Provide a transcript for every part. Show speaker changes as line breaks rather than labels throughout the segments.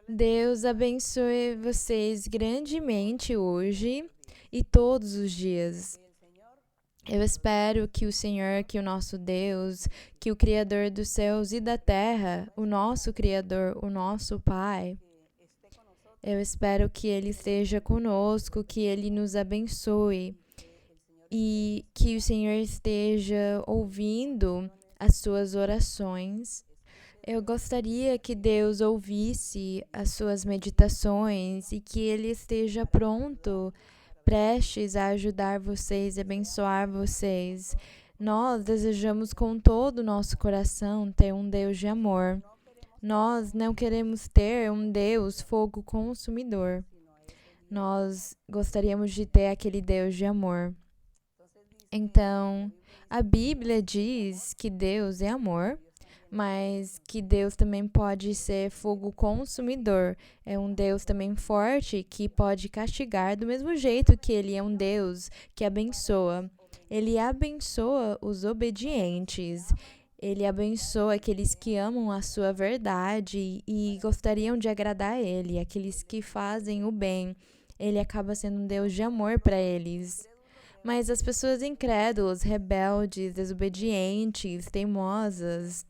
Deus abençoe vocês grandemente hoje e todos os dias. Eu espero que o Senhor, que o nosso Deus, que o Criador dos céus e da terra, o nosso Criador, o nosso Pai, eu espero que Ele esteja conosco, que Ele nos abençoe e que o Senhor esteja ouvindo as suas orações. Eu gostaria que Deus ouvisse as suas meditações e que Ele esteja pronto, prestes a ajudar vocês e abençoar vocês. Nós desejamos com todo o nosso coração ter um Deus de amor. Nós não queremos ter um Deus fogo consumidor. Nós gostaríamos de ter aquele Deus de amor. Então, a Bíblia diz que Deus é amor, mas que Deus também pode ser fogo consumidor. É um Deus também forte que pode castigar do mesmo jeito que Ele é um Deus que abençoa. Ele abençoa os obedientes. Ele abençoa aqueles que amam a sua verdade e gostariam de agradar a Ele, aqueles que fazem o bem. Ele acaba sendo um Deus de amor para eles. Mas as pessoas incrédulas, rebeldes, desobedientes, teimosas,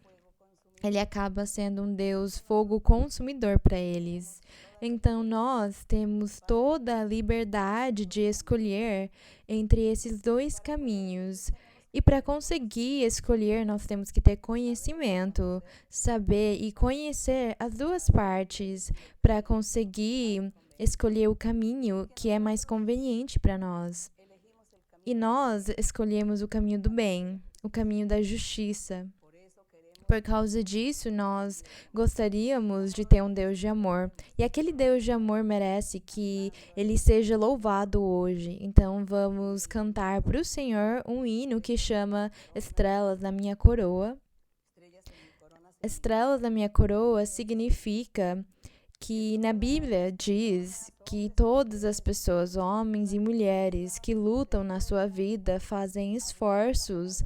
ele acaba sendo um Deus fogo consumidor para eles. Então nós temos toda a liberdade de escolher entre esses dois caminhos. E para conseguir escolher, nós temos que ter conhecimento, saber e conhecer as duas partes para conseguir escolher o caminho que é mais conveniente para nós. E nós escolhemos o caminho do bem, o caminho da justiça. Por causa disso, nós gostaríamos de ter um Deus de amor. E aquele Deus de amor merece que Ele seja louvado hoje. Então vamos cantar para o Senhor um hino que chama Estrelas na Minha Coroa. Estrelas na Minha Coroa significa que na Bíblia diz que todas as pessoas, homens e mulheres que lutam na sua vida, fazem esforços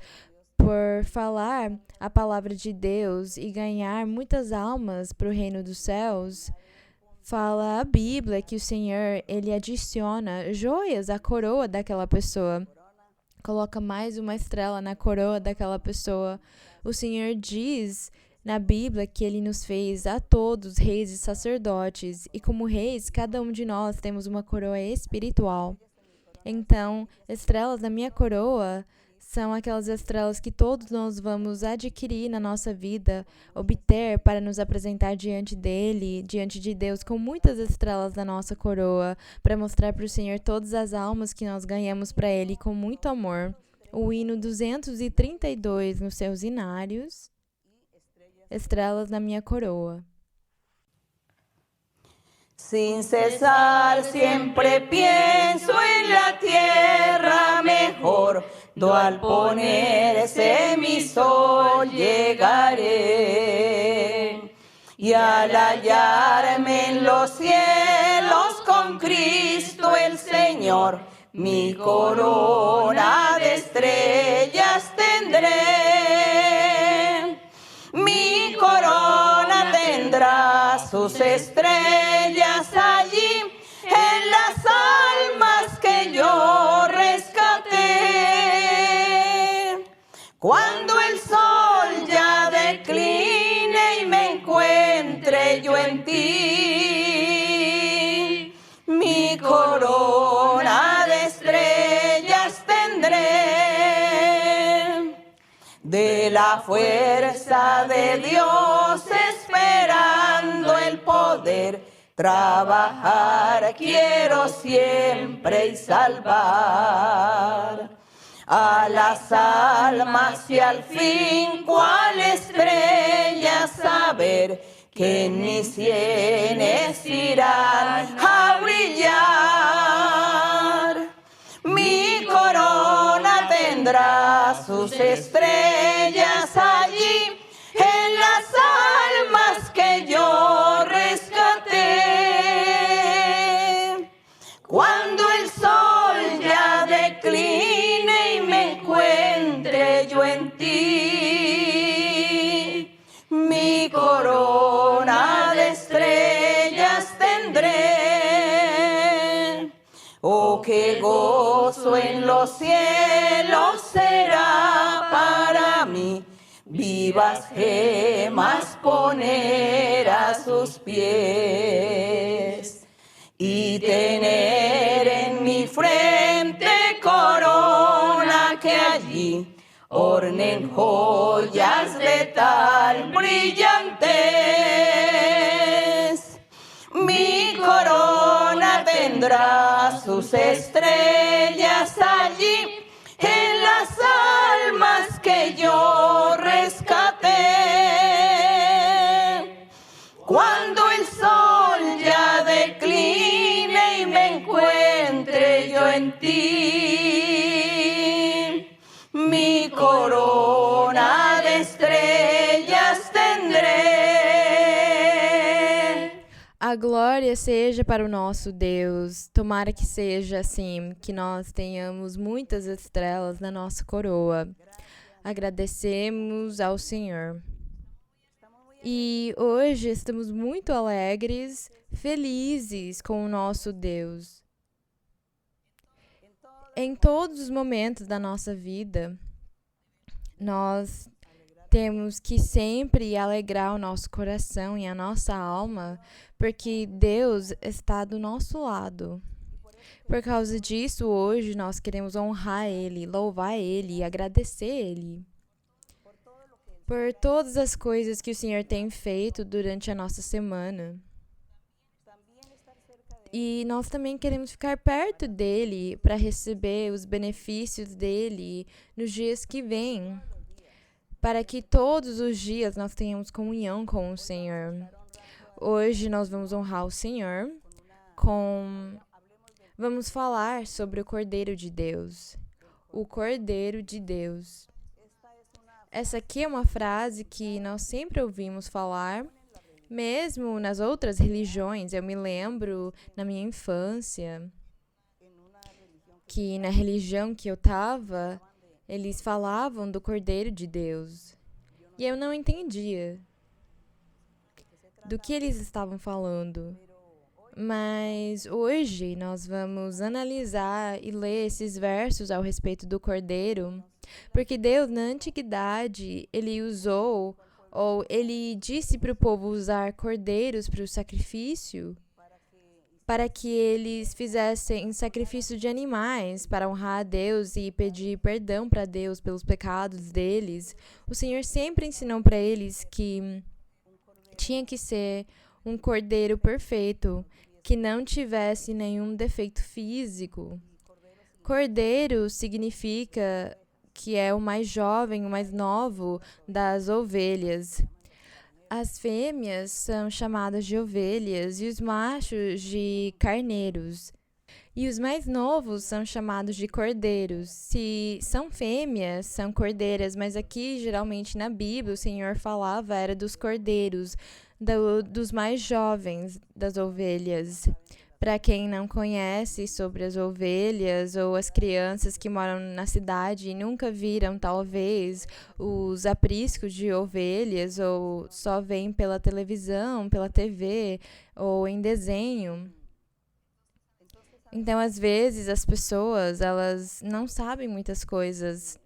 por falar a palavra de Deus e ganhar muitas almas para o reino dos céus. Fala a Bíblia que o Senhor, Ele adiciona joias à coroa daquela pessoa. Coloca mais uma estrela na coroa daquela pessoa. O Senhor diz na Bíblia que Ele nos fez a todos reis e sacerdotes, e como reis, cada um de nós temos uma coroa espiritual. Então, estrelas na minha coroa são aquelas estrelas que todos nós vamos adquirir na nossa vida, obter para nos apresentar diante dele, diante de Deus, com muitas estrelas na nossa coroa, para mostrar para o Senhor todas as almas que nós ganhamos para Ele com muito amor. O hino 232 nos seus hinários. Estrelas na minha coroa.
Sin cesar siempre pienso en la tierra mejor, do al ponerse mi sol llegaré. Y al hallarme en los cielos con Cristo el Señor, mi corona de estrellas tendré. Mi corona tendrá sus estrellas allí en las almas que yo rescaté. Cuando el sol ya decline y me encuentre yo en ti, mi corona de estrellas tendré. De la fuerza de Dios esperando el poder, trabajar quiero siempre y salvar a las almas y al fin cual estrella saber que en mis sienes irán a brillar. Mi corona tendrá sus estrellas allí en las almas que yo rescaté. Cuando el sol ya decline y me encuentre yo en ti, mi corona de estrellas Oh, qué gozo en los cielos será para mí, vivas gemas poner a sus pies y tener en mi frente corona que allí ornen joyas de tal brillantez. Mi corona tendrá sus estrellas allí en las almas que yo rescaté. Cuando el sol ya decline y me encuentre yo en ti, mi corona de estrellas tendré.
A glória seja para o nosso Deus. Tomara que seja assim, que nós tenhamos muitas estrelas na nossa coroa. Agradecemos ao Senhor. E hoje estamos muito alegres, felizes com o nosso Deus. Em todos os momentos da nossa vida, nós temos que sempre alegrar o nosso coração e a nossa alma, porque Deus está do nosso lado. Por causa disso, hoje nós queremos honrar Ele, louvar Ele e agradecer Ele por todas as coisas que o Senhor tem feito durante a nossa semana. E nós também queremos ficar perto dEle para receber os benefícios dEle nos dias que vêm, para que todos os dias nós tenhamos comunhão com o Senhor. Hoje nós vamos honrar o Senhor Vamos falar sobre o Cordeiro de Deus. O Cordeiro de Deus. Essa aqui é uma frase que nós sempre ouvimos falar, mesmo nas outras religiões. Eu me lembro, na minha infância, que na religião que eu estava, eles falavam do Cordeiro de Deus. E eu não entendia do que eles estavam falando. Mas hoje nós vamos analisar e ler esses versos ao respeito do Cordeiro, porque Deus, na antiguidade, Ele usou, ou Ele disse para o povo usar cordeiros para o sacrifício, para que eles fizessem sacrifício de animais para honrar a Deus e pedir perdão para Deus pelos pecados deles. O Senhor sempre ensinou para eles que tinha que ser um cordeiro perfeito, que não tivesse nenhum defeito físico. Cordeiro significa que é o mais jovem, o mais novo das ovelhas. As fêmeas são chamadas de ovelhas e os machos de carneiros. E os mais novos são chamados de cordeiros. Se são fêmeas, são cordeiras, mas aqui, geralmente, na Bíblia, o Senhor falava era dos cordeiros, dos mais jovens das ovelhas. Para quem não conhece sobre as ovelhas ou as crianças que moram na cidade e nunca viram, talvez, os apriscos de ovelhas ou só veem pela televisão, pela TV ou em desenho. Então, às vezes, as pessoas, elas não sabem muitas coisas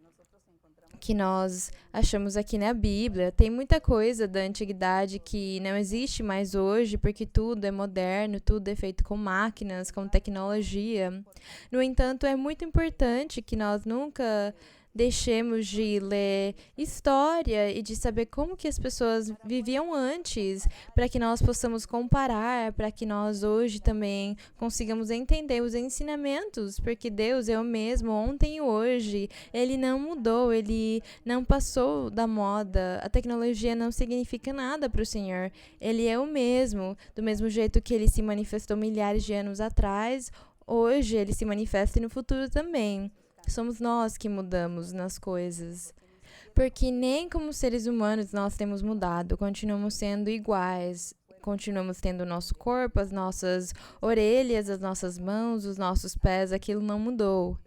que nós achamos aqui na Bíblia. Tem muita coisa da antiguidade que não existe mais hoje, porque tudo é moderno, tudo é feito com máquinas, com tecnologia. No entanto, é muito importante que nós nunca deixemos de ler história e de saber como que as pessoas viviam antes, para que nós possamos comparar, para que nós hoje também consigamos entender os ensinamentos, porque Deus é o mesmo ontem e hoje. Ele não mudou, Ele não passou da moda. A tecnologia não significa nada para o Senhor. Ele é o mesmo, do mesmo jeito que Ele se manifestou milhares de anos atrás, hoje Ele se manifesta e no futuro também. Somos nós que mudamos nas coisas. Porque nem como seres humanos nós temos mudado, continuamos sendo iguais. Continuamos tendo o nosso corpo, as nossas orelhas, as nossas mãos, os nossos pés, aquilo não mudou.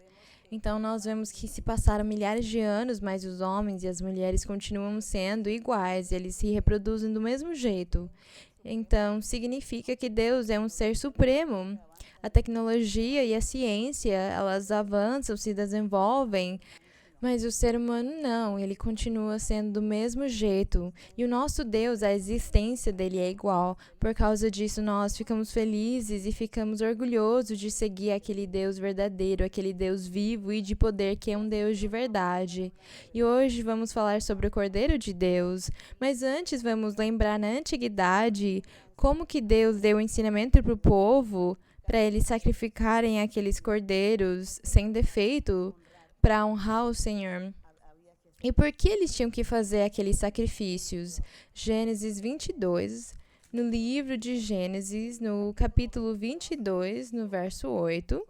Então, nós vemos que se passaram milhares de anos, mas os homens e as mulheres continuam sendo iguais, eles se reproduzem do mesmo jeito. Então, significa que Deus é um ser supremo. A tecnologia e a ciência, elas avançam, se desenvolvem, mas o ser humano não, ele continua sendo do mesmo jeito. E o nosso Deus, a existência dele é igual. Por causa disso, nós ficamos felizes e ficamos orgulhosos de seguir aquele Deus verdadeiro, aquele Deus vivo e de poder que é um Deus de verdade. E hoje vamos falar sobre o Cordeiro de Deus. Mas antes vamos lembrar na antiguidade como que Deus deu o ensinamento para o povo para eles sacrificarem aqueles cordeiros sem defeito para honrar o Senhor. E por que eles tinham que fazer aqueles sacrifícios? Gênesis 22, no livro de Gênesis, no capítulo 22, no verso 8,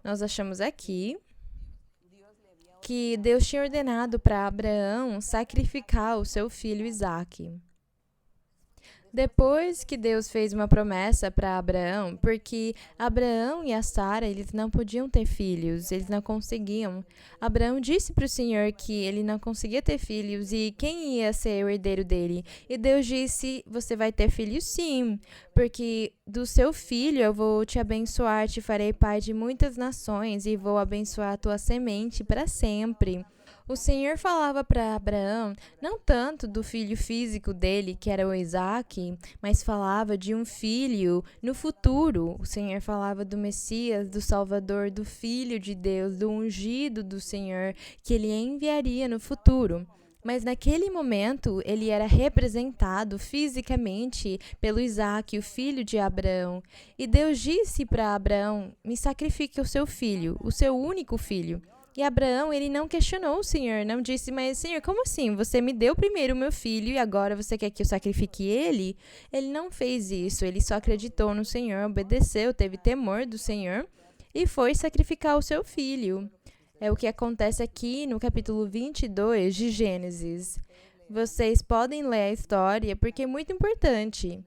nós achamos aqui que Deus tinha ordenado para Abraão sacrificar o seu filho Isaque. Depois que Deus fez uma promessa para Abraão, porque Abraão e a Sara, eles não podiam ter filhos, eles não conseguiam. Abraão disse para o Senhor que ele não conseguia ter filhos e quem ia ser o herdeiro dele. E Deus disse, você vai ter filhos sim, porque do seu filho eu vou te abençoar, te farei pai de muitas nações e vou abençoar a tua semente para sempre. O Senhor falava para Abraão não tanto do filho físico dele, que era o Isaque, mas falava de um filho no futuro. O Senhor falava do Messias, do Salvador, do Filho de Deus, do ungido do Senhor, que ele enviaria no futuro. Mas naquele momento, ele era representado fisicamente pelo Isaque, o filho de Abraão. E Deus disse para Abraão, me sacrifique o seu filho, o seu único filho. E Abraão, ele não questionou o Senhor, não disse, mas Senhor, como assim? Você me deu primeiro o meu filho e agora você quer que eu sacrifique ele? Ele não fez isso, ele só acreditou no Senhor, obedeceu, teve temor do Senhor e foi sacrificar o seu filho. É o que acontece aqui no capítulo 22 de Gênesis. Vocês podem ler a história porque é muito importante.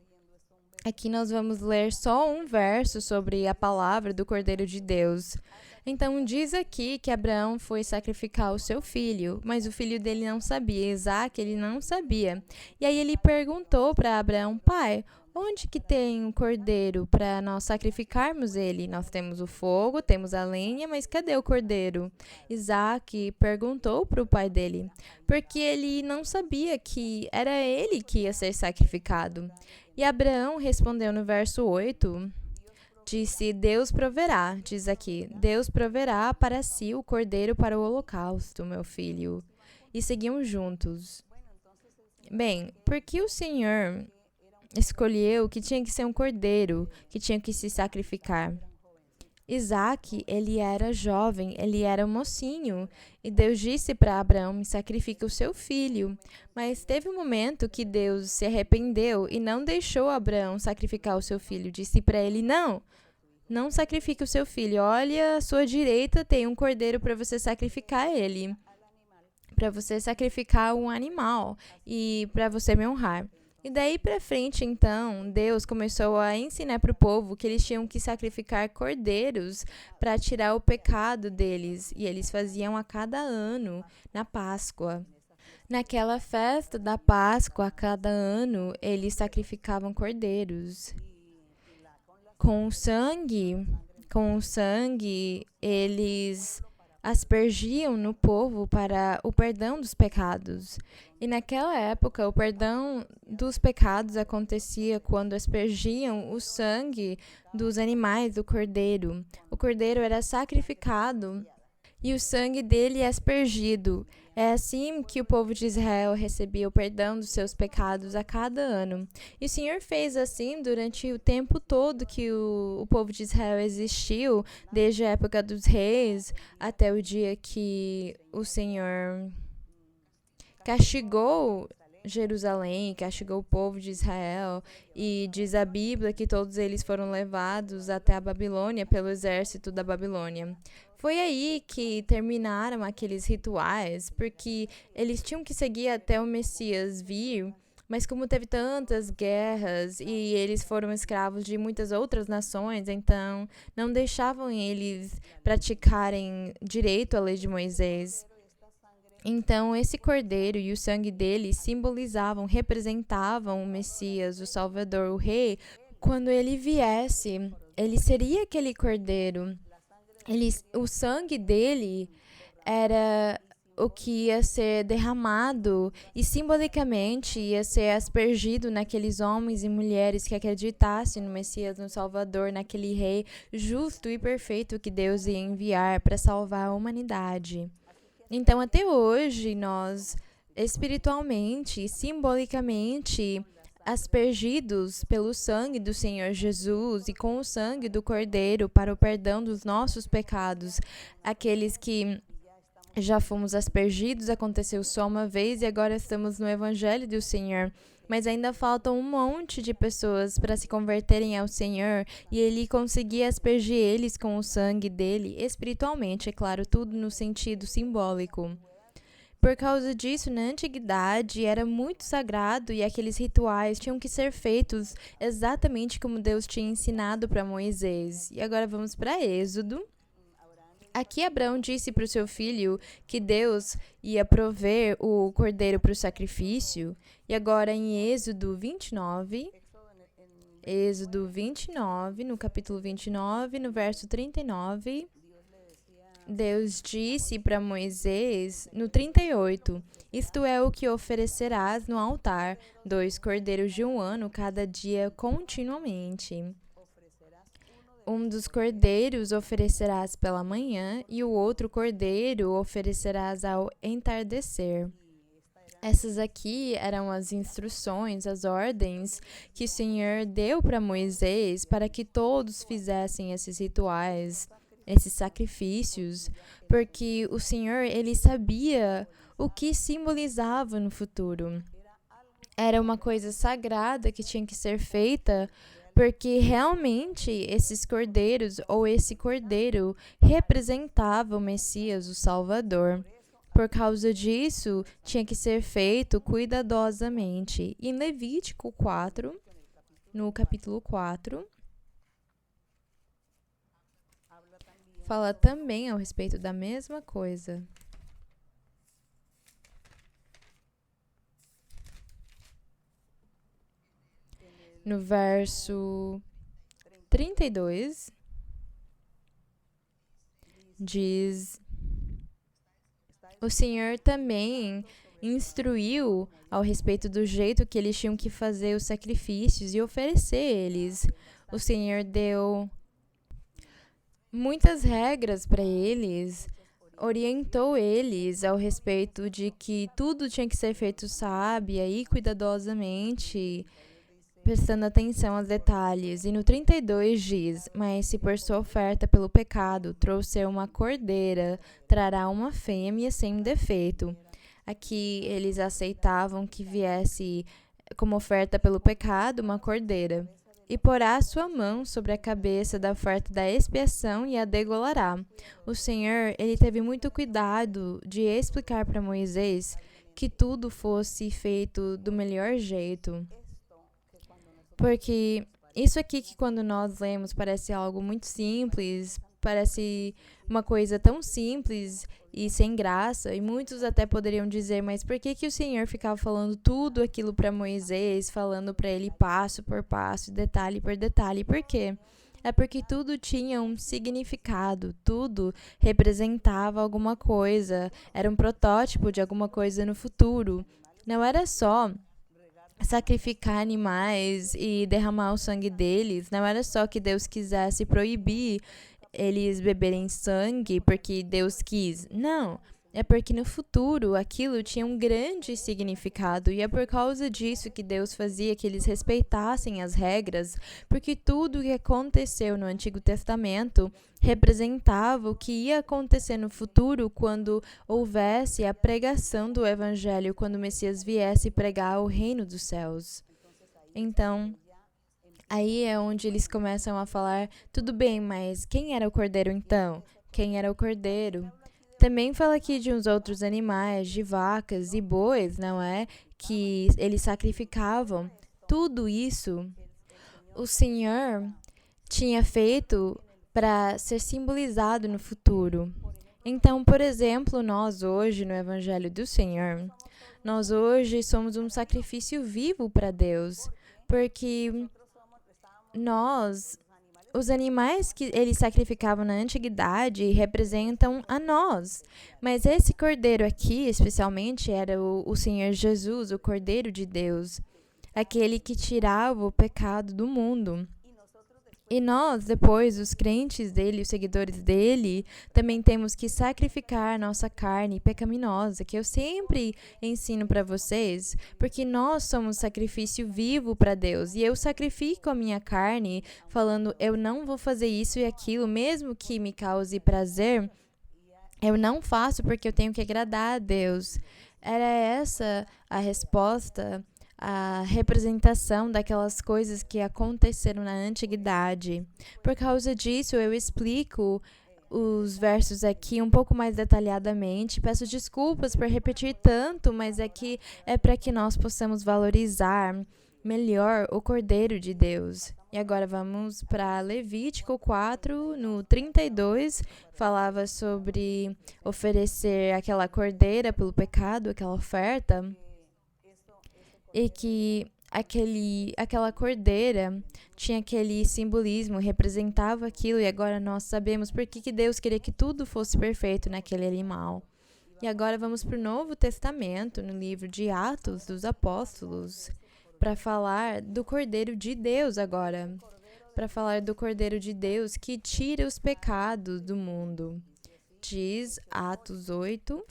Aqui nós vamos ler só um verso sobre a palavra do Cordeiro de Deus. Então, diz aqui que Abraão foi sacrificar o seu filho, mas o filho dele não sabia, Isaque, ele não sabia. E aí ele perguntou para Abraão, pai, onde que tem um cordeiro para nós sacrificarmos ele? Nós temos o fogo, temos a lenha, mas cadê o cordeiro? Isaque perguntou para o pai dele, porque ele não sabia que era ele que ia ser sacrificado. E Abraão respondeu no verso 8, disse, Deus proverá, diz aqui, Deus proverá para si o cordeiro para o holocausto, meu filho. E seguiam juntos. Bem, por que o Senhor escolheu que tinha que ser um cordeiro, que tinha que se sacrificar? Isaque, ele era jovem, ele era um mocinho, e Deus disse para Abraão, me sacrifica o seu filho. Mas teve um momento que Deus se arrependeu e não deixou Abraão sacrificar o seu filho. Disse para ele, não sacrifique o seu filho. Olha, à sua direita tem um cordeiro para você sacrificar ele. Para você sacrificar um animal e para você me honrar. E daí para frente, então, Deus começou a ensinar para o povo que eles tinham que sacrificar cordeiros para tirar o pecado deles. E eles faziam a cada ano, na Páscoa. Naquela festa da Páscoa, a cada ano, eles sacrificavam cordeiros. Com o sangue, eles aspergiam no povo para o perdão dos pecados. E naquela época, o perdão dos pecados acontecia quando aspergiam o sangue dos animais do cordeiro. O cordeiro era sacrificado e o sangue dele é aspergido. É assim que o povo de Israel recebia o perdão dos seus pecados a cada ano. E o Senhor fez assim durante o tempo todo que o povo de Israel existiu, desde a época dos reis até o dia que o Senhor castigou Jerusalém, castigou o povo de Israel, e diz a Bíblia que todos eles foram levados até a Babilônia pelo exército da Babilônia. Foi aí que terminaram aqueles rituais, porque eles tinham que seguir até o Messias vir, Mas como teve tantas guerras e eles foram escravos de muitas outras nações, então não deixavam eles praticarem direito à lei de Moisés. Então, esse cordeiro e o sangue dele simbolizavam, representavam o Messias, o Salvador, o Rei. Quando ele viesse, ele seria aquele cordeiro. O sangue dele era o que ia ser derramado e simbolicamente ia ser aspergido naqueles homens e mulheres que acreditassem no Messias, no Salvador, naquele Rei justo e perfeito que Deus ia enviar para salvar a humanidade. Então, até hoje, nós, espiritualmente e simbolicamente, aspergidos pelo sangue do Senhor Jesus e com o sangue do Cordeiro para o perdão dos nossos pecados, aqueles que já fomos aspergidos, aconteceu só uma vez e agora estamos no Evangelho do Senhor. Mas ainda faltam um monte de pessoas para se converterem ao Senhor e Ele conseguir aspergir eles com o sangue dele, espiritualmente, é claro, tudo no sentido simbólico. Por causa disso, na antiguidade, era muito sagrado e aqueles rituais tinham que ser feitos exatamente como Deus tinha ensinado para Moisés. E agora vamos para Êxodo. Aqui Abraão disse para o seu filho que Deus ia prover o cordeiro para o sacrifício. E agora em Êxodo 29, no capítulo 29, no verso 39, Deus disse para Moisés, no 38, isto é o que oferecerás no altar, 2 cordeiros de 1 ano cada dia continuamente. Um dos cordeiros oferecerás pela manhã e o outro cordeiro oferecerás ao entardecer. Essas aqui eram as instruções, as ordens que o Senhor deu para Moisés para que todos fizessem esses rituais, esses sacrifícios, porque o Senhor, ele sabia o que simbolizava no futuro. Era uma coisa sagrada que tinha que ser feita, porque realmente esses cordeiros ou esse cordeiro representava o Messias, o Salvador. Por causa disso, tinha que ser feito cuidadosamente. Em Levítico 4, no capítulo 4, fala também a respeito da mesma coisa. No verso 32, diz: o Senhor também instruiu ao respeito do jeito que eles tinham que fazer os sacrifícios e oferecer eles. O Senhor deu muitas regras para eles, orientou eles ao respeito de que tudo tinha que ser feito sábia e cuidadosamente, prestando atenção aos detalhes. E no 32 diz: mas se por sua oferta pelo pecado trouxer uma cordeira, trará uma fêmea sem defeito. Aqui eles aceitavam que viesse como oferta pelo pecado uma cordeira. E porá sua mão sobre a cabeça da oferta da expiação e a degolará. O Senhor, ele teve muito cuidado de explicar para Moisés que tudo fosse feito do melhor jeito. Porque isso aqui que quando nós lemos parece algo muito simples, parece uma coisa tão simples e sem graça, e muitos até poderiam dizer, mas por que o Senhor ficava falando tudo aquilo para Moisés, falando para ele passo por passo, detalhe por detalhe? Por quê? É porque tudo tinha um significado, tudo representava alguma coisa, era um protótipo de alguma coisa no futuro. Não era só sacrificar animais e derramar o sangue deles, não era só que Deus quisesse proibir eles beberem sangue porque Deus quis. Não, é porque no futuro aquilo tinha um grande significado e é por causa disso que Deus fazia que eles respeitassem as regras, porque tudo o que aconteceu no Antigo Testamento representava o que ia acontecer no futuro quando houvesse a pregação do Evangelho, quando o Messias viesse pregar o reino dos céus. Então, aí é onde eles começam a falar, tudo bem, mas quem era o cordeiro então? Quem era o cordeiro? Também fala aqui de uns outros animais, de vacas e bois, não é? que eles sacrificavam, tudo isso o Senhor tinha feito para ser simbolizado no futuro. Então, por exemplo, nós hoje, no Evangelho do Senhor, nós hoje somos um sacrifício vivo para Deus, porque os animais que eles sacrificavam na antiguidade representam a nós. Mas esse cordeiro aqui, especialmente, era o Senhor Jesus, o Cordeiro de Deus, aquele que tirava o pecado do mundo. E nós, depois, os crentes dele, os seguidores dele, também temos que sacrificar nossa carne pecaminosa, que eu sempre ensino para vocês, porque nós somos sacrifício vivo para Deus. E eu sacrifico a minha carne, falando, eu não vou fazer isso e aquilo, mesmo que me cause prazer, eu não faço porque eu tenho que agradar a Deus. Era essa a resposta, a representação daquelas coisas que aconteceram na antiguidade. Por causa disso, eu explico os versos aqui um pouco mais detalhadamente. Peço desculpas por repetir tanto, mas aqui é para que nós possamos valorizar melhor o Cordeiro de Deus. E agora vamos para Levítico 4, no 32, falava sobre oferecer aquela cordeira pelo pecado, aquela oferta. E que aquela cordeira tinha aquele simbolismo, representava aquilo, e agora nós sabemos por que Deus queria que tudo fosse perfeito naquele animal. E agora vamos para o Novo Testamento, no livro de Atos dos Apóstolos, para falar do Cordeiro de Deus agora. Para falar do Cordeiro de Deus que tira os pecados do mundo. Diz Atos 8.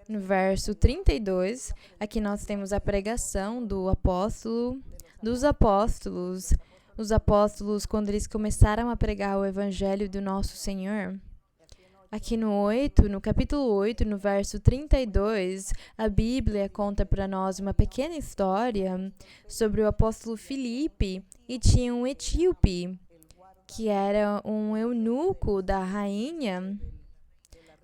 No verso 32, aqui nós temos a pregação dos apóstolos. Os apóstolos, quando eles começaram a pregar o evangelho do nosso Senhor. Aqui no capítulo 8, no verso 32, a Bíblia conta para nós uma pequena história sobre o apóstolo Filipe, e tinha um etíope, que era um eunuco da rainha.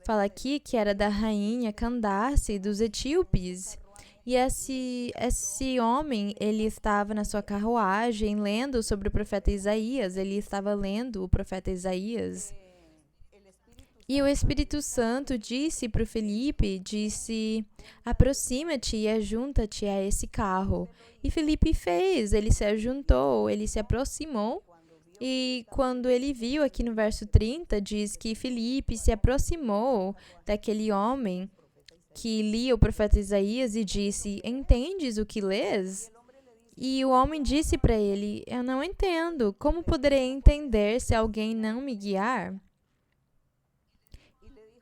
Fala aqui que era da rainha Candace dos etíopes. E esse homem, ele estava na sua carruagem lendo sobre o profeta Isaías. Ele estava lendo o profeta Isaías. E o Espírito Santo disse para o Filipe, aproxima-te e ajunta-te a esse carro. E Filipe fez, ele se ajuntou, ele se aproximou. E quando ele viu, aqui no verso 30, diz que Filipe se aproximou daquele homem que lia o profeta Isaías e disse, entendes o que lês? E o homem disse para ele, eu não entendo, como poderei entender se alguém não me guiar?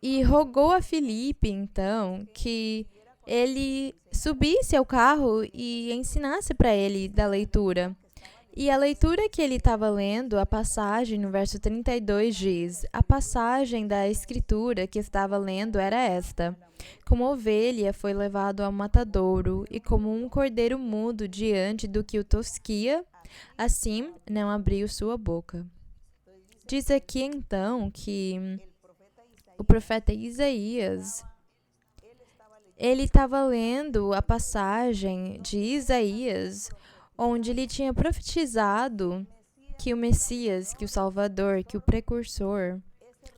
E rogou a Filipe, então, que ele subisse ao carro e ensinasse para ele da leitura. E a leitura que ele estava lendo, a passagem no verso 32 diz, a passagem da escritura que estava lendo era esta, como ovelha foi levado ao matadouro, e como um cordeiro mudo diante do que o tosquia, assim não abriu sua boca. Diz aqui então que o profeta Isaías, ele estava lendo a passagem de Isaías, onde ele tinha profetizado que o Messias, que o Salvador, que o precursor,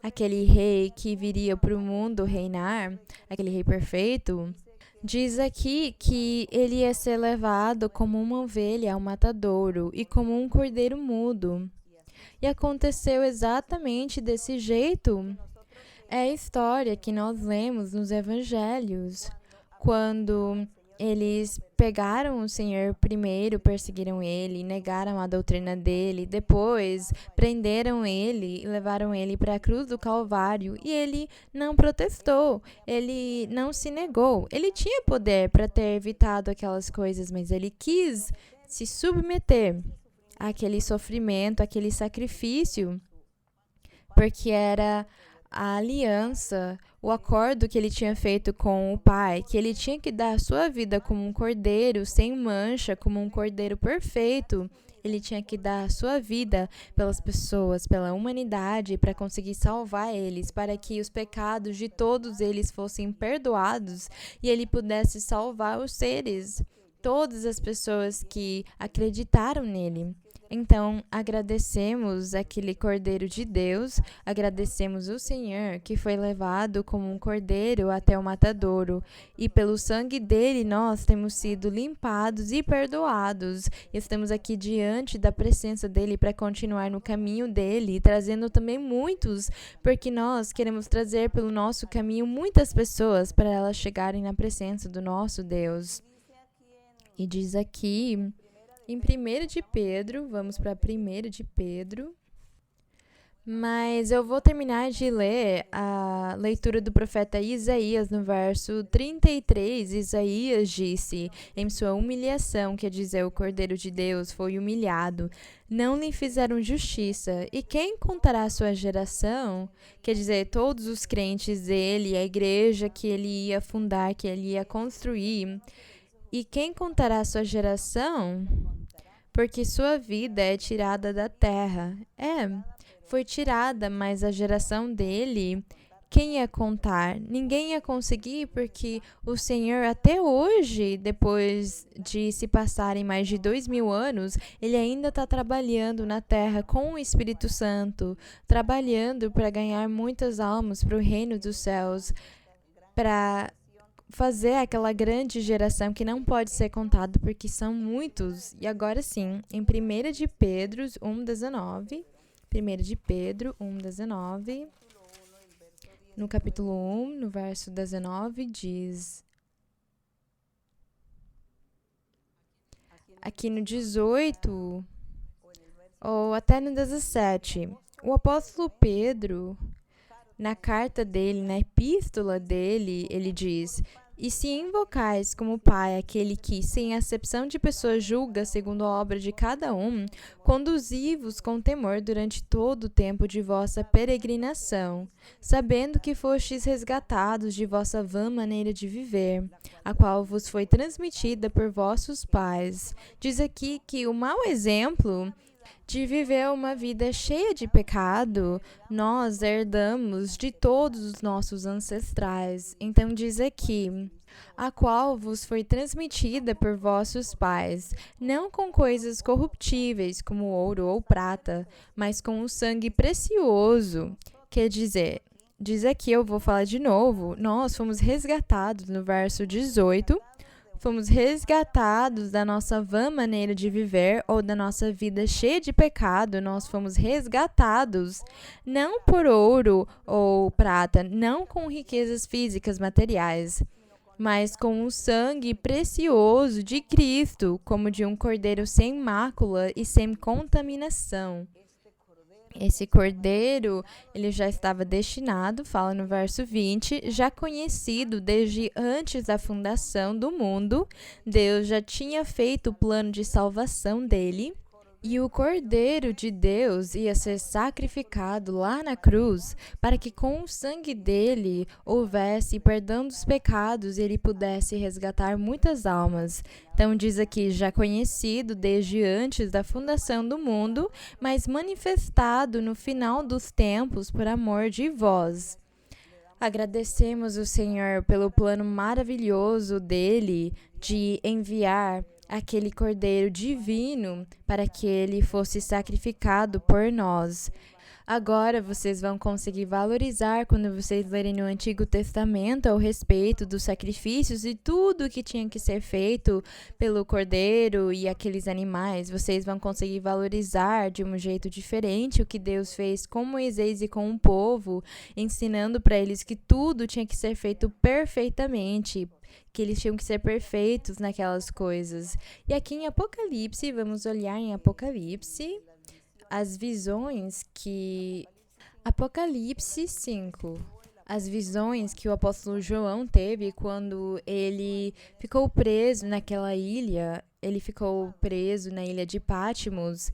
aquele rei que viria para o mundo reinar, aquele rei perfeito, diz aqui que ele ia ser levado como uma ovelha ao matadouro e como um cordeiro mudo. E aconteceu exatamente desse jeito. É a história que nós lemos nos evangelhos, quando eles pegaram o Senhor primeiro, perseguiram ele, negaram a doutrina dele, depois prenderam ele e levaram ele para a cruz do Calvário, e ele não protestou, ele não se negou. Ele tinha poder para ter evitado aquelas coisas, mas ele quis se submeter àquele sofrimento, àquele sacrifício, porque era a aliança, o acordo que ele tinha feito com o Pai, que ele tinha que dar a sua vida como um cordeiro sem mancha, como um cordeiro perfeito. Ele tinha que dar a sua vida pelas pessoas, pela humanidade, para conseguir salvar eles, para que os pecados de todos eles fossem perdoados e ele pudesse salvar os seres, todas as pessoas que acreditaram nele. Então, agradecemos aquele Cordeiro de Deus, agradecemos o Senhor que foi levado como um cordeiro até o matadouro, e pelo sangue dele nós temos sido limpados e perdoados. Estamos aqui diante da presença dele para continuar no caminho dele, trazendo também muitos, porque nós queremos trazer pelo nosso caminho muitas pessoas para elas chegarem na presença do nosso Deus. E diz aqui em 1 de Pedro, vamos para 1 de Pedro, mas eu vou terminar de ler a leitura do profeta Isaías no verso 33. Isaías disse, em sua humilhação, quer dizer, o Cordeiro de Deus foi humilhado, não lhe fizeram justiça, e quem contará a sua geração? Quer dizer, todos os crentes dele, a igreja que ele ia fundar, que ele ia construir. E quem contará a sua geração? Porque sua vida é tirada da terra. Foi tirada, mas a geração dele, quem ia contar? Ninguém ia conseguir, porque o Senhor até hoje, depois de se passarem mais de 2000 anos, ele ainda está trabalhando na terra com o Espírito Santo, trabalhando para ganhar muitas almas para o reino dos céus, para fazer aquela grande geração que não pode ser contado porque são muitos. E agora sim, em 1 de Pedro 1,19, 1 de Pedro 1,19, no capítulo 1, no verso 19, diz, aqui no 18, ou até no 17, o apóstolo Pedro, na carta dele, na epístola dele, ele diz, e se invocais como Pai aquele que, sem acepção de pessoas, julga segundo a obra de cada um, conduzi-vos com temor durante todo o tempo de vossa peregrinação, sabendo que fostes resgatados de vossa vã maneira de viver, a qual vos foi transmitida por vossos pais. Diz aqui que o mau exemplo de viver uma vida cheia de pecado, nós herdamos de todos os nossos ancestrais. Então diz aqui, a qual vos foi transmitida por vossos pais, não com coisas corruptíveis, como ouro ou prata, mas com o sangue precioso. Quer dizer, diz aqui, eu vou falar de novo, nós fomos resgatados no verso 18, fomos resgatados da nossa vã maneira de viver ou da nossa vida cheia de pecado. Nós fomos resgatados não por ouro ou prata, não com riquezas físicas materiais, mas com o sangue precioso de Cristo, como de um cordeiro sem mácula e sem contaminação. Esse cordeiro, ele já estava destinado, fala no verso 20, já conhecido desde antes da fundação do mundo. Deus já tinha feito o plano de salvação dele. E o Cordeiro de Deus ia ser sacrificado lá na cruz para que com o sangue dele houvesse perdão dos pecados e ele pudesse resgatar muitas almas. Então diz aqui, já conhecido desde antes da fundação do mundo, mas manifestado no final dos tempos por amor de vós. Agradecemos o Senhor pelo plano maravilhoso dele de enviar aquele Cordeiro divino para que ele fosse sacrificado por nós. Agora vocês vão conseguir valorizar quando vocês lerem no Antigo Testamento ao respeito dos sacrifícios e tudo que tinha que ser feito pelo Cordeiro e aqueles animais. Vocês vão conseguir valorizar de um jeito diferente o que Deus fez com Moisés e com o povo, ensinando para eles que tudo tinha que ser feito perfeitamente, que eles tinham que ser perfeitos naquelas coisas. E aqui em Apocalipse, vamos olhar em Apocalipse, as visões que... Apocalipse 5. As visões que o apóstolo João teve quando ele ficou preso naquela ilha. Ele ficou preso na ilha de Patmos.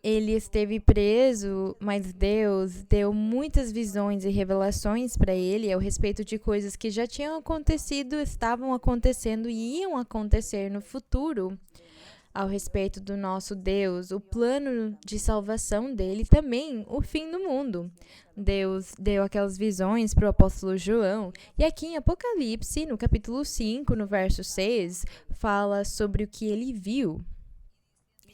ele esteve preso, mas Deus deu muitas visões e revelações para ele ao respeito de coisas que já tinham acontecido, estavam acontecendo e iam acontecer no futuro. Ao respeito do nosso Deus, o plano de salvação dele, também o fim do mundo. Deus deu aquelas visões para o apóstolo João, e aqui em Apocalipse, no capítulo 5, no verso 6, fala sobre o que ele viu.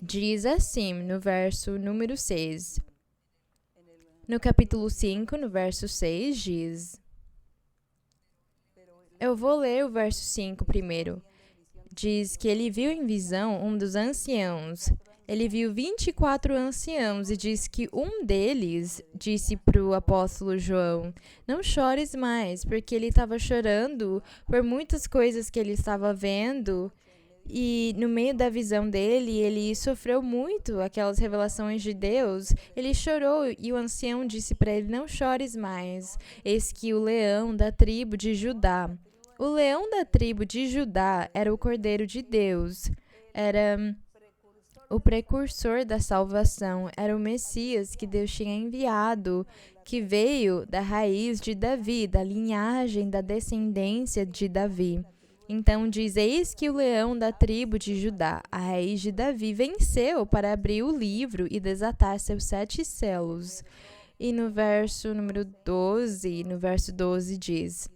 Diz assim, no verso número 6. No capítulo 5, no verso 6, diz... Eu vou ler o verso 5 primeiro. Diz que ele viu em visão um dos anciãos. Ele viu 24 anciãos e diz que um deles disse para o apóstolo João, não chores mais, porque ele estava chorando por muitas coisas que ele estava vendo. E no meio da visão dele, ele sofreu muito aquelas revelações de Deus. Ele chorou e o ancião disse para ele, não chores mais. Eis que o leão da tribo de Judá. O leão da tribo de Judá era o Cordeiro de Deus. Era o precursor da salvação. Era o Messias que Deus tinha enviado, que veio da raiz de Davi, da linhagem, da descendência de Davi. Então diz, eis que o leão da tribo de Judá, a raiz de Davi, venceu para abrir o livro e desatar seus 7 selos. E no verso número 12, no verso 12 diz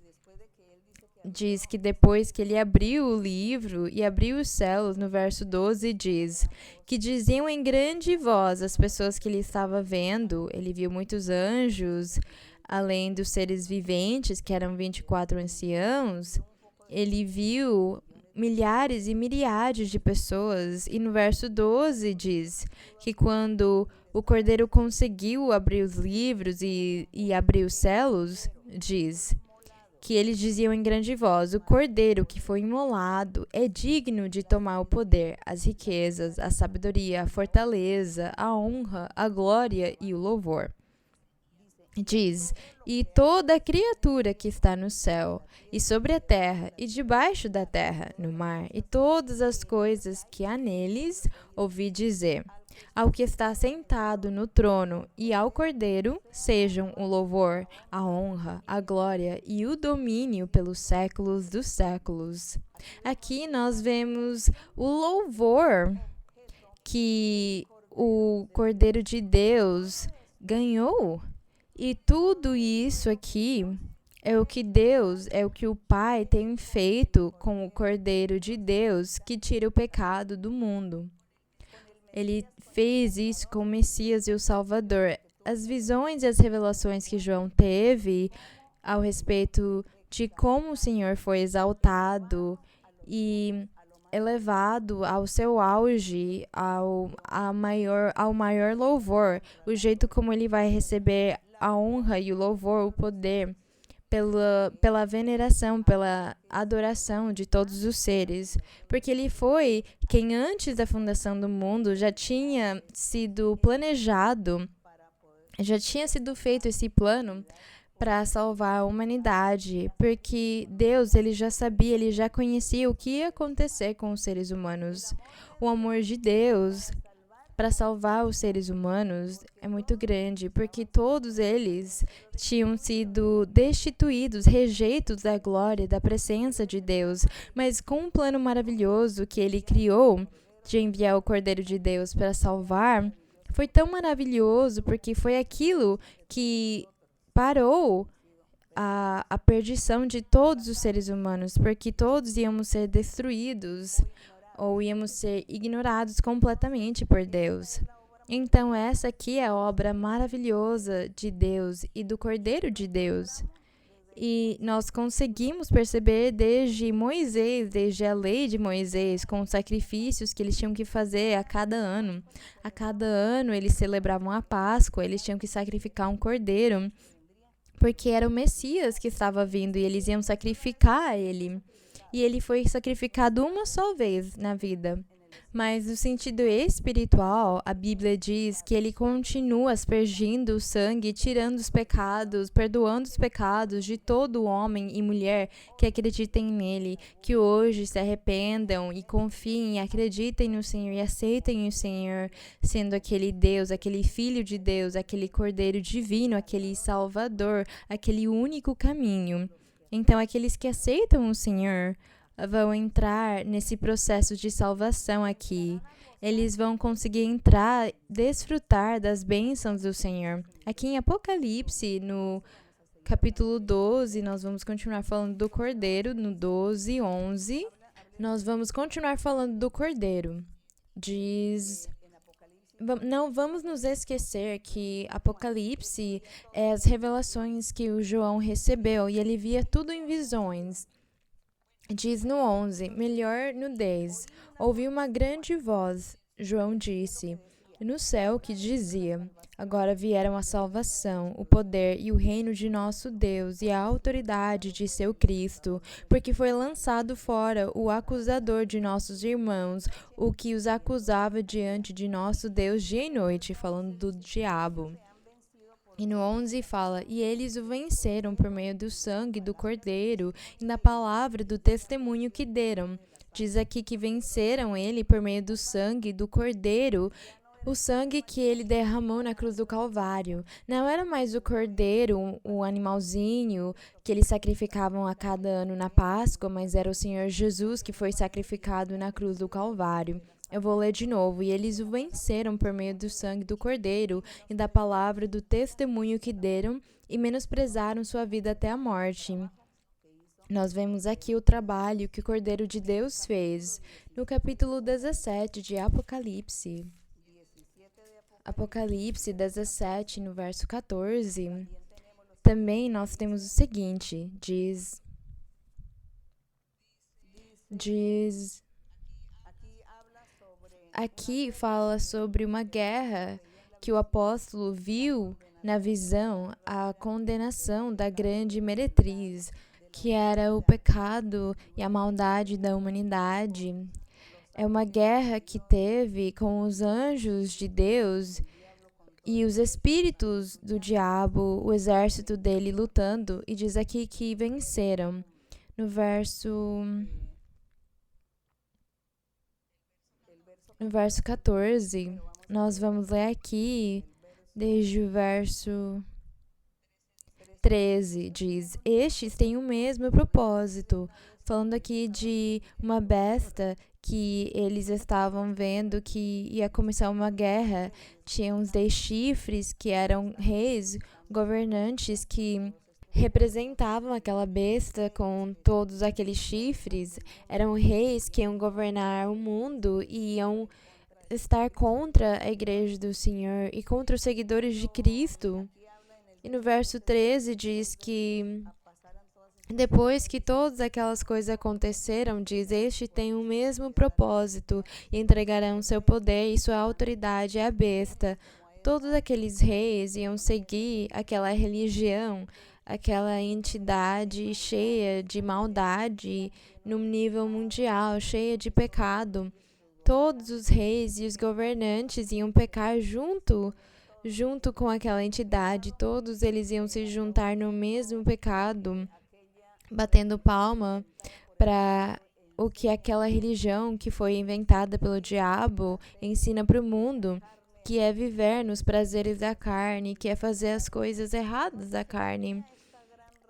que depois que ele abriu o livro e abriu os selos, no verso 12 diz que diziam em grande voz as pessoas que ele estava vendo, ele viu muitos anjos, além dos seres viventes, que eram 24 anciãos, ele viu milhares e miríades de pessoas. E no verso 12 diz que quando o Cordeiro conseguiu abrir os livros e abrir os selos, diz que eles diziam em grande voz, o Cordeiro que foi imolado é digno de tomar o poder, as riquezas, a sabedoria, a fortaleza, a honra, a glória e o louvor. Diz, e toda criatura que está no céu, e sobre a terra, e debaixo da terra, no mar, e todas as coisas que há neles, ouvi dizer, ao que está sentado no trono e ao Cordeiro, sejam o louvor, a honra, a glória e o domínio pelos séculos dos séculos. Aqui nós vemos o louvor que o Cordeiro de Deus ganhou. E tudo isso aqui é o que Deus, é o que o Pai tem feito com o Cordeiro de Deus que tira o pecado do mundo. Ele fez isso com o Messias e o Salvador. As visões e as revelações que João teve ao respeito de como o Senhor foi exaltado e elevado ao seu auge, ao maior louvor, o jeito como ele vai receber a honra e o louvor, o poder, pela veneração, pela adoração de todos os seres. Porque ele foi quem antes da fundação do mundo já tinha sido planejado, já tinha sido feito esse plano para salvar a humanidade. Porque Deus, ele já sabia, ele já conhecia o que ia acontecer com os seres humanos. O amor de Deus para salvar os seres humanos é muito grande, porque todos eles tinham sido destituídos, rejeitos da glória, da presença de Deus. Mas com um plano maravilhoso que ele criou de enviar o Cordeiro de Deus para salvar, foi tão maravilhoso, porque foi aquilo que parou a perdição de todos os seres humanos, porque todos íamos ser destruídos ou íamos ser ignorados completamente por Deus. Então essa aqui é a obra maravilhosa de Deus e do Cordeiro de Deus. E nós conseguimos perceber desde Moisés, desde a lei de Moisés, com os sacrifícios que eles tinham que fazer a cada ano. A cada ano eles celebravam a Páscoa, eles tinham que sacrificar um cordeiro, porque era o Messias que estava vindo e eles iam sacrificar ele. E ele foi sacrificado uma só vez na vida. Mas no sentido espiritual, a Bíblia diz que ele continua aspergindo o sangue, tirando os pecados, perdoando os pecados de todo homem e mulher que acreditem nele, que hoje se arrependam e confiem, e acreditem no Senhor e aceitem o Senhor sendo aquele Deus, aquele Filho de Deus, aquele Cordeiro divino, aquele Salvador, aquele único caminho. Então, aqueles que aceitam o Senhor vão entrar nesse processo de salvação aqui. Eles vão conseguir entrar, desfrutar das bênçãos do Senhor. Aqui em Apocalipse, no capítulo 12, nós vamos continuar falando do Cordeiro, no 12, 11. Nós vamos continuar falando do Cordeiro. Diz... Não vamos nos esquecer que Apocalipse é as revelações que o João recebeu e ele via tudo em visões. Diz no 11, melhor no 10, ouvi uma grande voz, João disse, no céu que dizia, agora vieram a salvação, o poder e o reino de nosso Deus e a autoridade de seu Cristo, porque foi lançado fora o acusador de nossos irmãos, o que os acusava diante de nosso Deus dia e noite, falando do diabo. E no 11 fala, e eles o venceram por meio do sangue do Cordeiro e da palavra do testemunho que deram. Diz aqui que venceram ele por meio do sangue do Cordeiro, o sangue que ele derramou na cruz do Calvário. Não era mais o Cordeiro, o animalzinho que eles sacrificavam a cada ano na Páscoa, mas era o Senhor Jesus que foi sacrificado na cruz do Calvário. Eu vou ler de novo. E eles o venceram por meio do sangue do Cordeiro e da palavra do testemunho que deram e menosprezaram sua vida até a morte. Nós vemos aqui o trabalho que o Cordeiro de Deus fez no capítulo 17 de Apocalipse. Apocalipse 17, no verso 14. Também nós temos o seguinte, diz aqui fala sobre uma guerra que o apóstolo viu na visão, a condenação da grande meretriz, que era o pecado e a maldade da humanidade. É uma guerra que teve com os anjos de Deus e os espíritos do diabo, o exército dele lutando, e diz aqui que venceram. No verso 14, nós vamos ler aqui, desde o verso 13, diz, estes têm o mesmo propósito, falando aqui de uma besta que eles estavam vendo que ia começar uma guerra, tinha uns 10 chifres que eram reis, governantes que representavam aquela besta com todos aqueles chifres, eram reis que iam governar o mundo e iam estar contra a igreja do Senhor e contra os seguidores de Cristo. E no verso 13 diz que depois que todas aquelas coisas aconteceram, diz, este tem o mesmo propósito e entregarão seu poder e sua autoridade à besta. Todos aqueles reis iam seguir aquela religião, aquela entidade cheia de maldade no nível mundial, cheia de pecado. Todos os reis e os governantes iam pecar junto com aquela entidade. Todos eles iam se juntar no mesmo pecado, batendo palma para o que aquela religião que foi inventada pelo diabo ensina para o mundo, que é viver nos prazeres da carne, que é fazer as coisas erradas da carne.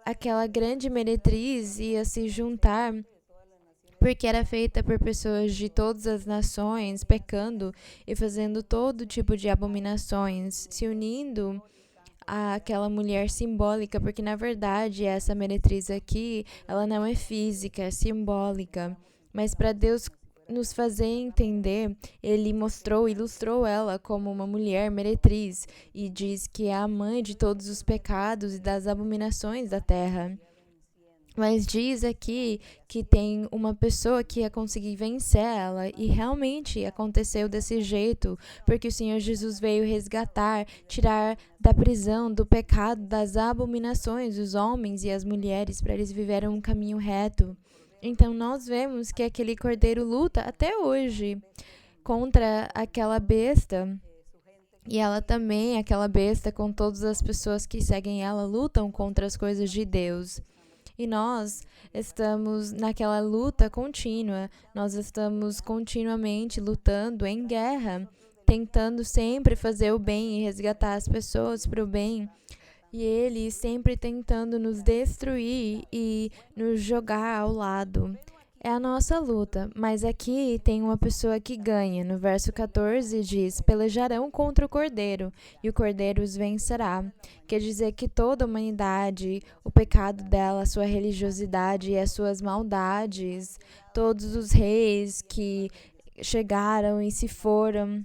Aquela grande meretriz ia se juntar porque era feita por pessoas de todas as nações, pecando e fazendo todo tipo de abominações, se unindo àquela mulher simbólica, porque na verdade essa meretriz aqui, ela não é física, é simbólica, mas para Deus nos fazer entender, ele ilustrou ela como uma mulher meretriz e diz que é a mãe de todos os pecados e das abominações da terra. Mas diz aqui que tem uma pessoa que ia conseguir vencer ela, e realmente aconteceu desse jeito, porque o Senhor Jesus veio resgatar, tirar da prisão, do pecado, das abominações, os homens e as mulheres, para eles viverem um caminho reto. Então nós vemos que aquele cordeiro luta até hoje. contra aquela besta. E ela também, aquela besta, com todas as pessoas que seguem ela, lutam contra as coisas de Deus. E nós estamos naquela luta contínua, nós estamos continuamente lutando em guerra, tentando sempre fazer o bem e resgatar as pessoas para o bem. E ele sempre tentando nos destruir e nos jogar ao lado. É a nossa luta, mas aqui tem uma pessoa que ganha. No verso 14 diz: pelejarão contra o Cordeiro, e o Cordeiro os vencerá. Quer dizer que toda a humanidade, o pecado dela, a sua religiosidade e as suas maldades, todos os reis que chegaram e se foram,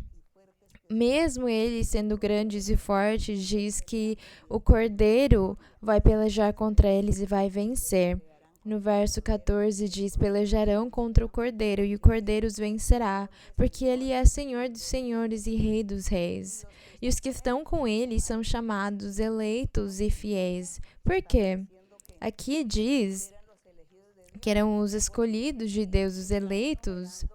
mesmo eles sendo grandes e fortes, diz que o Cordeiro vai pelejar contra eles e vai vencer. No verso 14 diz: pelejarão contra o Cordeiro, e o Cordeiro os vencerá, porque ele é Senhor dos senhores e Rei dos reis. E os que estão com ele são chamados eleitos e fiéis. Por quê? Aqui diz que eram os escolhidos de Deus, os eleitos,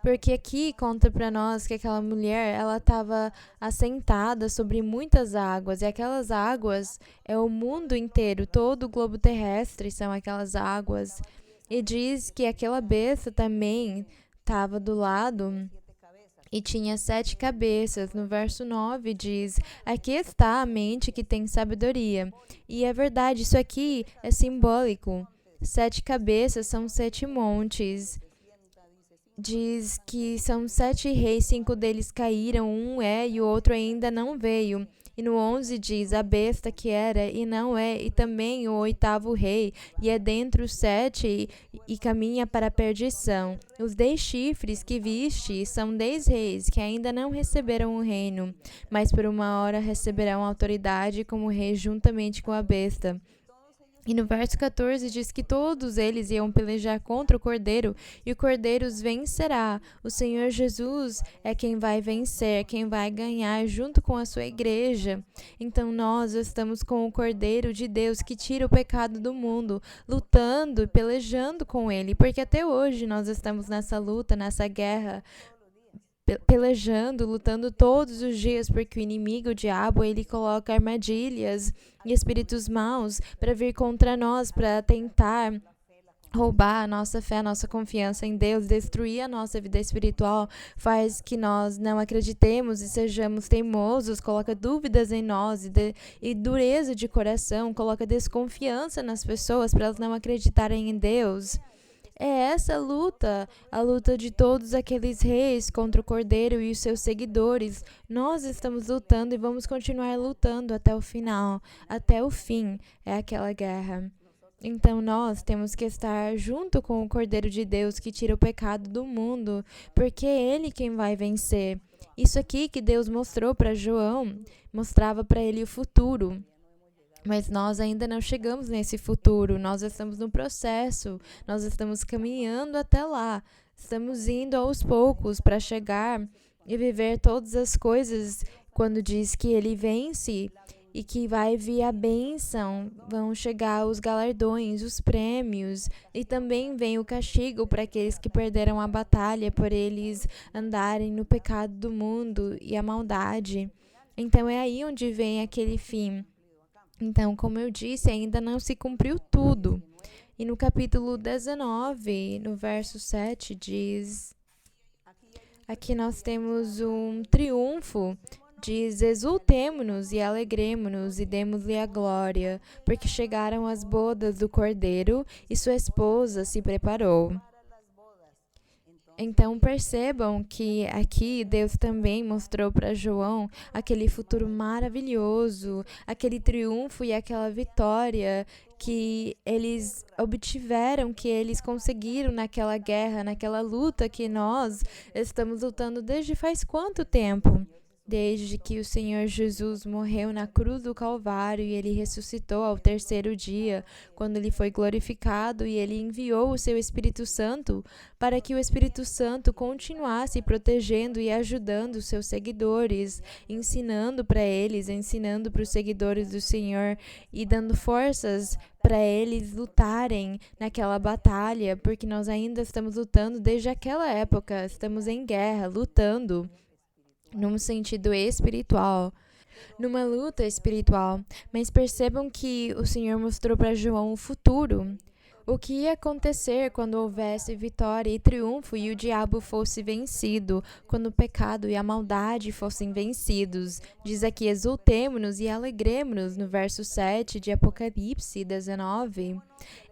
porque aqui conta para nós que aquela mulher, ela estava assentada sobre muitas águas, e aquelas águas é o mundo inteiro, todo o globo terrestre são aquelas águas. E diz que aquela besta também estava do lado e tinha 7 cabeças. No verso 9 diz: aqui está a mente que tem sabedoria. E é verdade, isso aqui é simbólico. 7 cabeças são 7 montes. Diz que são 7 reis, 5 deles caíram, um é e o outro ainda não veio. E no 11 diz: a besta que era e não é, e também o 8º rei, e é dentre os 7 e caminha para a perdição. Os 10 chifres que viste são 10 reis que ainda não receberam o reino, mas por uma hora receberão autoridade como rei juntamente com a besta. E no verso 14 diz que todos eles iam pelejar contra o Cordeiro, e o Cordeiro os vencerá. O Senhor Jesus é quem vai vencer, quem vai ganhar junto com a sua igreja. Então nós estamos com o Cordeiro de Deus que tira o pecado do mundo, lutando e pelejando com ele, porque até hoje nós estamos nessa luta, nessa guerra, pelejando, lutando todos os dias, porque o inimigo, o diabo, ele coloca armadilhas e espíritos maus para vir contra nós, para tentar roubar a nossa fé, a nossa confiança em Deus, destruir a nossa vida espiritual, faz que nós não acreditemos e sejamos teimosos, coloca dúvidas em nós e dureza de coração, coloca desconfiança nas pessoas para elas não acreditarem em Deus. É essa luta, a luta de todos aqueles reis contra o Cordeiro e os seus seguidores. Nós estamos lutando e vamos continuar lutando até o final, até o fim. É aquela guerra. Então nós temos que estar junto com o Cordeiro de Deus que tira o pecado do mundo, porque é ele quem vai vencer. Isso aqui que Deus mostrou para João, mostrava para ele o futuro. Mas nós ainda não chegamos nesse futuro, nós estamos no processo, nós estamos caminhando até lá, estamos indo aos poucos para chegar e viver todas as coisas quando diz que ele vence e que vai vir a bênção, vão chegar os galardões, os prêmios, e também vem o castigo para aqueles que perderam a batalha por eles andarem no pecado do mundo e a maldade. Então é aí onde vem aquele fim. Então, como eu disse, ainda não se cumpriu tudo. E no capítulo 19, no verso 7, diz: aqui nós temos um triunfo. Diz: exultemo-nos e alegremo-nos e demos-lhe a glória, porque chegaram as bodas do Cordeiro e sua esposa se preparou. Então percebam que aqui Deus também mostrou para João aquele futuro maravilhoso, aquele triunfo e aquela vitória que eles obtiveram, que eles conseguiram naquela guerra, naquela luta que nós estamos lutando desde faz quanto tempo? Desde que o Senhor Jesus morreu na cruz do Calvário e ele ressuscitou ao 3º dia, quando ele foi glorificado e ele enviou o seu Espírito Santo para que o Espírito Santo continuasse protegendo e ajudando os seus seguidores, ensinando para eles, ensinando para os seguidores do Senhor e dando forças para eles lutarem naquela batalha, porque nós ainda estamos lutando desde aquela época, estamos em guerra, lutando num sentido espiritual, numa luta espiritual. Mas percebam que o Senhor mostrou para João o futuro. O que ia acontecer quando houvesse vitória e triunfo e o diabo fosse vencido, quando o pecado e a maldade fossem vencidos. Diz aqui: exultemo-nos e alegremo-nos, no verso 7 de Apocalipse 19.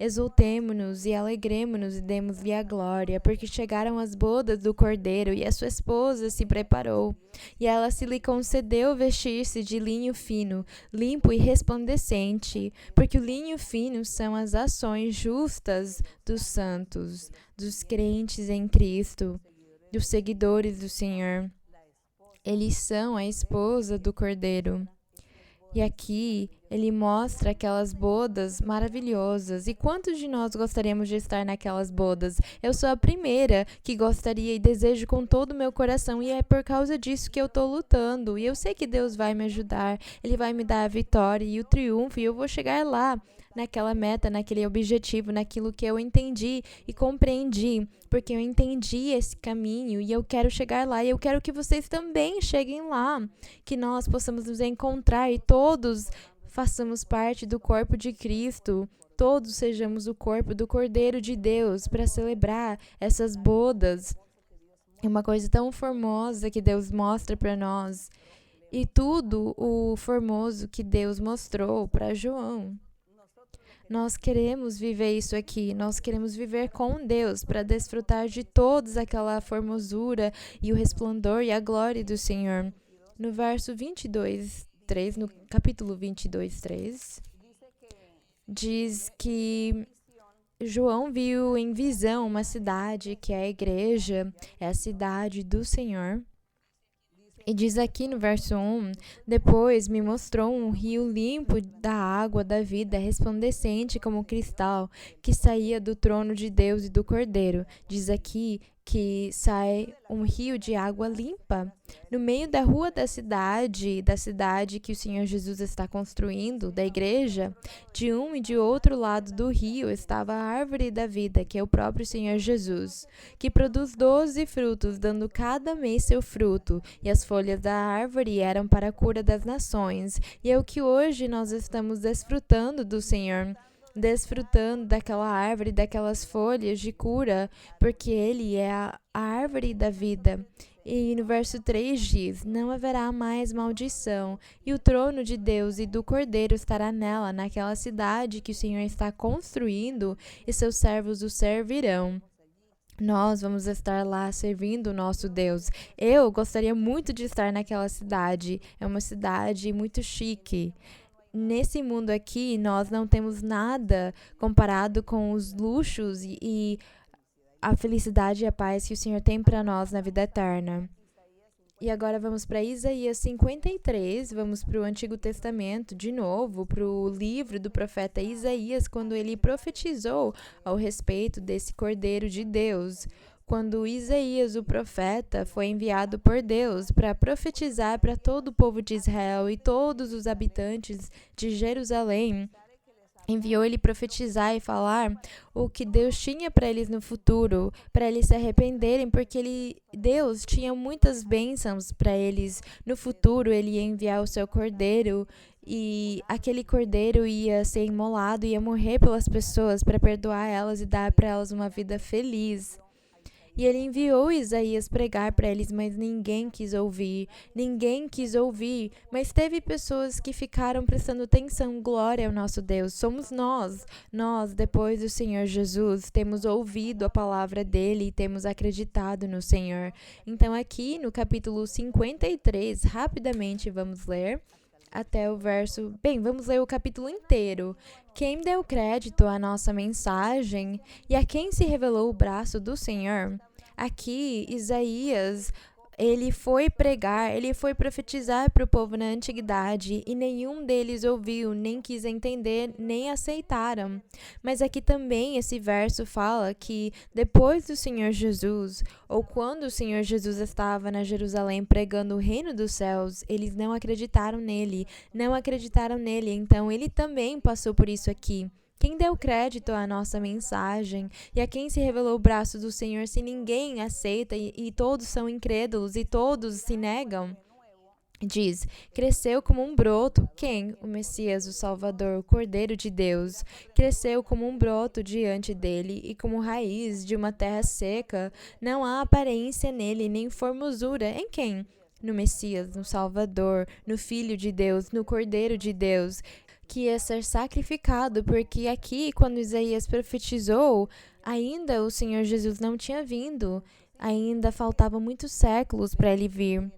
Exultemo-nos e alegremo-nos e demos-lhe a glória, porque chegaram as bodas do Cordeiro e a sua esposa se preparou. E ela se lhe concedeu vestir-se de linho fino, limpo e resplandecente, porque o linho fino são as ações justas dos santos, dos crentes em Cristo, dos seguidores do Senhor. Eles são a esposa do Cordeiro. E aqui ele mostra aquelas bodas maravilhosas. E quantos de nós gostaríamos de estar naquelas bodas? Eu sou a primeira que gostaria e desejo com todo o meu coração. E é por causa disso que eu estou lutando. E eu sei que Deus vai me ajudar. Ele vai me dar a vitória e o triunfo. E eu vou chegar lá, naquela meta, naquele objetivo, naquilo que eu entendi e compreendi, porque eu entendi esse caminho e eu quero chegar lá e eu quero que vocês também cheguem lá, que nós possamos nos encontrar e todos façamos parte do corpo de Cristo, todos sejamos o corpo do Cordeiro de Deus para celebrar essas bodas. É uma coisa tão formosa que Deus mostra para nós e tudo o formoso que Deus mostrou para João. Nós queremos viver isso aqui, nós queremos viver com Deus para desfrutar de toda aquela formosura e o resplendor e a glória do Senhor. No verso 22:3, no capítulo 22:3, diz que João viu em visão uma cidade que é a igreja, é a cidade do Senhor. E diz aqui no verso 1, depois me mostrou um rio limpo da água da vida, resplandecente como cristal, que saía do trono de Deus e do Cordeiro. Diz aqui que sai um rio de água limpa no meio da rua da cidade que o Senhor Jesus está construindo, da igreja. De um e de outro lado do rio estava a árvore da vida, que é o próprio Senhor Jesus, que produz 12 frutos, dando cada mês seu fruto, e as folhas da árvore eram para a cura das nações. E é o que hoje nós estamos desfrutando do Senhor, desfrutando daquela árvore, daquelas folhas de cura, porque Ele é a árvore da vida. E no verso 3 diz: não haverá mais maldição, e o trono de Deus e do Cordeiro estará nela, naquela cidade que o Senhor está construindo, e seus servos o servirão. Nós vamos estar lá servindo o nosso Deus. Eu gostaria muito de estar naquela cidade. É uma cidade muito chique. Nesse mundo aqui, nós não temos nada comparado com os luxos e a felicidade e a paz que o Senhor tem para nós na vida eterna. E agora vamos para Isaías 53, vamos para o Antigo Testamento, de novo, para o livro do profeta Isaías, quando ele profetizou ao respeito desse Cordeiro de Deus. Quando Isaías, o profeta, foi enviado por Deus para profetizar para todo o povo de Israel e todos os habitantes de Jerusalém, enviou ele profetizar e falar o que Deus tinha para eles no futuro, para eles se arrependerem, porque Deus tinha muitas bênçãos para eles no futuro. Ele ia enviar o seu cordeiro e aquele cordeiro ia ser imolado, ia morrer pelas pessoas para perdoar elas e dar para elas uma vida feliz. E ele enviou Isaías pregar para eles, mas ninguém quis ouvir, mas teve pessoas que ficaram prestando atenção. Glória ao nosso Deus, somos nós, depois do Senhor Jesus, temos ouvido a palavra dele e temos acreditado no Senhor. Então aqui no capítulo 53, rapidamente vamos ler até o verso... vamos ler o capítulo inteiro. Quem deu crédito à nossa mensagem e a quem se revelou o braço do Senhor? Aqui, Isaías, ele foi pregar, ele foi profetizar para o povo na antiguidade e nenhum deles ouviu, nem quis entender, nem aceitaram. Mas aqui também esse verso fala que depois do Senhor Jesus, ou quando o Senhor Jesus estava na Jerusalém pregando o reino dos céus, eles não acreditaram nele, então ele também passou por isso aqui. Quem deu crédito à nossa mensagem e a quem se revelou o braço do Senhor se ninguém aceita e todos são incrédulos e todos se negam? Diz, cresceu como um broto. Quem? O Messias, o Salvador, o Cordeiro de Deus. Cresceu como um broto diante dele e como raiz de uma terra seca. Não há aparência nele, nem formosura. Em quem? No Messias, no Salvador, no Filho de Deus, no Cordeiro de Deus, que ia ser sacrificado, porque aqui, quando Isaías profetizou, ainda o Senhor Jesus não tinha vindo. Ainda faltavam muitos séculos para ele vir.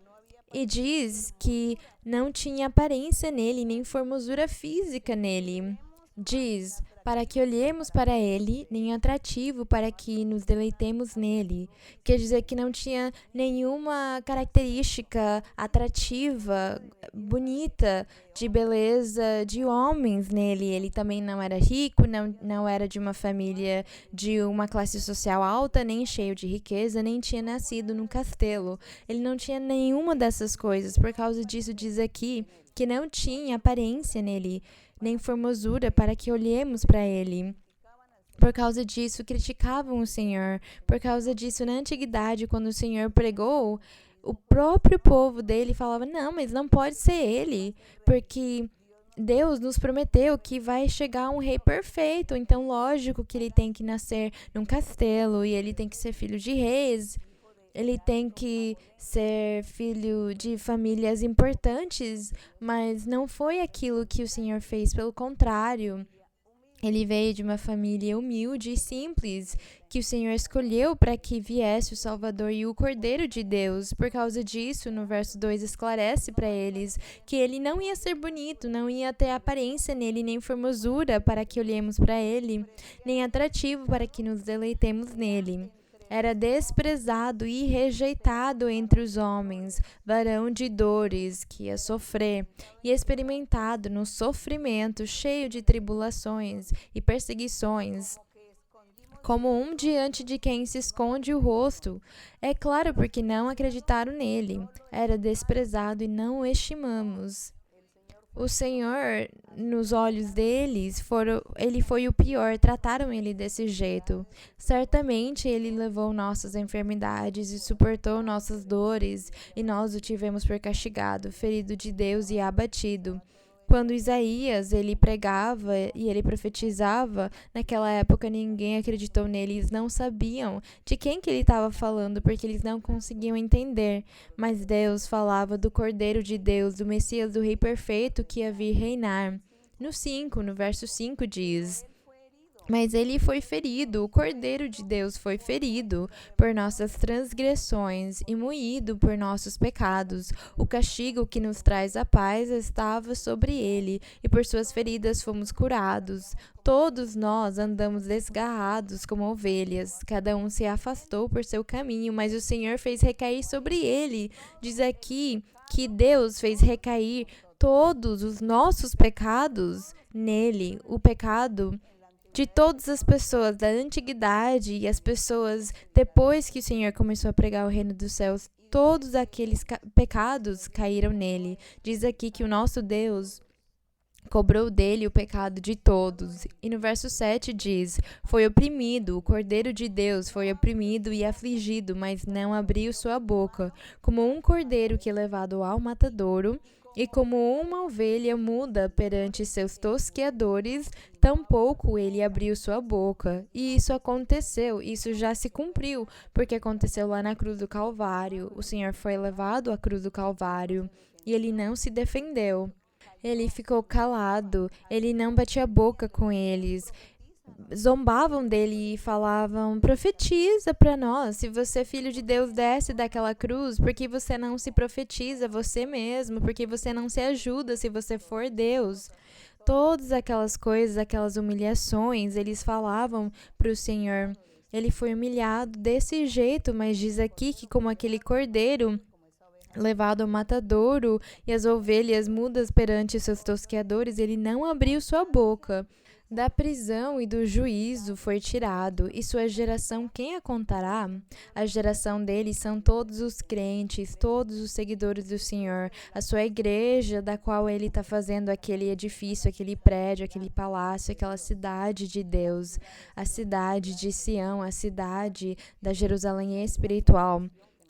E diz que não tinha aparência nele, nem formosura física nele. Diz, para que olhemos para ele, nem atrativo para que nos deleitemos nele. Quer dizer que não tinha nenhuma característica atrativa, bonita, de beleza de homens nele. Ele também não era rico, não era de uma família de uma classe social alta, nem cheio de riqueza, nem tinha nascido num castelo. Ele não tinha nenhuma dessas coisas. Por causa disso, diz aqui que não tinha aparência nele, nem formosura para que olhemos para ele. Por causa disso, criticavam o Senhor. Por causa disso, na antiguidade, quando o Senhor pregou, o próprio povo dele falava, não, mas não pode ser ele, porque Deus nos prometeu que vai chegar um rei perfeito, então lógico que ele tem que nascer num castelo, e ele tem que ser filho de reis, ele tem que ser filho de famílias importantes, mas não foi aquilo que o Senhor fez, pelo contrário. Ele veio de uma família humilde e simples, que o Senhor escolheu para que viesse o Salvador e o Cordeiro de Deus. Por causa disso, no verso 2, esclarece para eles que ele não ia ser bonito, não ia ter aparência nele, nem formosura para que olhemos para ele, nem atrativo para que nos deleitemos nele. Era desprezado e rejeitado entre os homens, varão de dores, que ia sofrer, e experimentado no sofrimento, cheio de tribulações e perseguições, como um diante de quem se esconde o rosto. É claro, porque não acreditaram nele. Era desprezado e não o estimamos. O Senhor, nos olhos deles, ele foi o pior, trataram ele desse jeito. Certamente ele levou nossas enfermidades e suportou nossas dores, e nós o tivemos por castigado, ferido de Deus e abatido. Quando Isaías ele pregava e ele profetizava, naquela época ninguém acreditou nele, eles não sabiam de quem que ele estava falando, porque eles não conseguiam entender. Mas Deus falava do Cordeiro de Deus, do Messias, do Rei Perfeito que ia vir reinar. No verso 5 diz... Mas ele foi ferido, o Cordeiro de Deus foi ferido por nossas transgressões e moído por nossos pecados. O castigo que nos traz a paz estava sobre ele, e por suas feridas fomos curados. Todos nós andamos desgarrados como ovelhas, cada um se afastou por seu caminho, mas o Senhor fez recair sobre ele. Diz aqui que Deus fez recair todos os nossos pecados nele, o pecado de todas as pessoas da antiguidade e as pessoas depois que o Senhor começou a pregar o reino dos céus, todos aqueles pecados caíram nele. Diz aqui que o nosso Deus cobrou dele o pecado de todos. E no verso 7 diz, foi oprimido, o Cordeiro de Deus foi oprimido e afligido, mas não abriu sua boca, como um cordeiro que é levado ao matadouro, e como uma ovelha muda perante seus tosqueadores, tampouco ele abriu sua boca. E isso aconteceu, isso já se cumpriu, porque aconteceu lá na cruz do Calvário. O Senhor foi levado à cruz do Calvário e ele não se defendeu. Ele ficou calado, ele não batia a boca com eles. Zombavam dele e falavam, profetiza para nós, se você filho de Deus desce daquela cruz, por que você não se profetiza você mesmo, porque você não se ajuda se você for Deus. Todas aquelas coisas, aquelas humilhações, eles falavam para o Senhor. Ele foi humilhado desse jeito, mas diz aqui que como aquele cordeiro levado ao matadouro e as ovelhas mudas perante seus tosqueadores, ele não abriu sua boca. Da prisão e do juízo foi tirado, e sua geração quem a contará? A geração dele são todos os crentes, todos os seguidores do Senhor, a sua igreja, da qual ele está fazendo aquele edifício, aquele prédio, aquele palácio, aquela cidade de Deus, a cidade de Sião, a cidade da Jerusalém espiritual.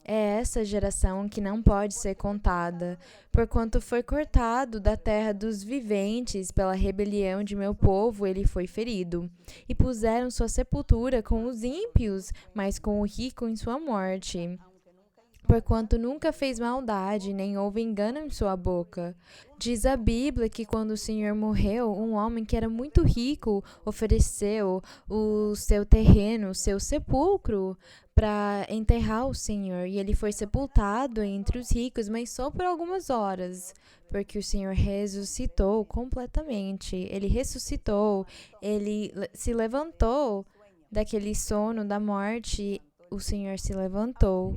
É essa geração que não pode ser contada, porquanto foi cortado da terra dos viventes pela rebelião de meu povo, ele foi ferido. E puseram sua sepultura com os ímpios, mas com o rico em sua morte. Porquanto nunca fez maldade, nem houve engano em sua boca. Diz a Bíblia que quando o Senhor morreu, um homem que era muito rico ofereceu o seu terreno, o seu sepulcro, para enterrar o Senhor. E ele foi sepultado entre os ricos, mas só por algumas horas, porque o Senhor ressuscitou completamente. Ele ressuscitou, ele se levantou daquele sono da morte, o Senhor se levantou.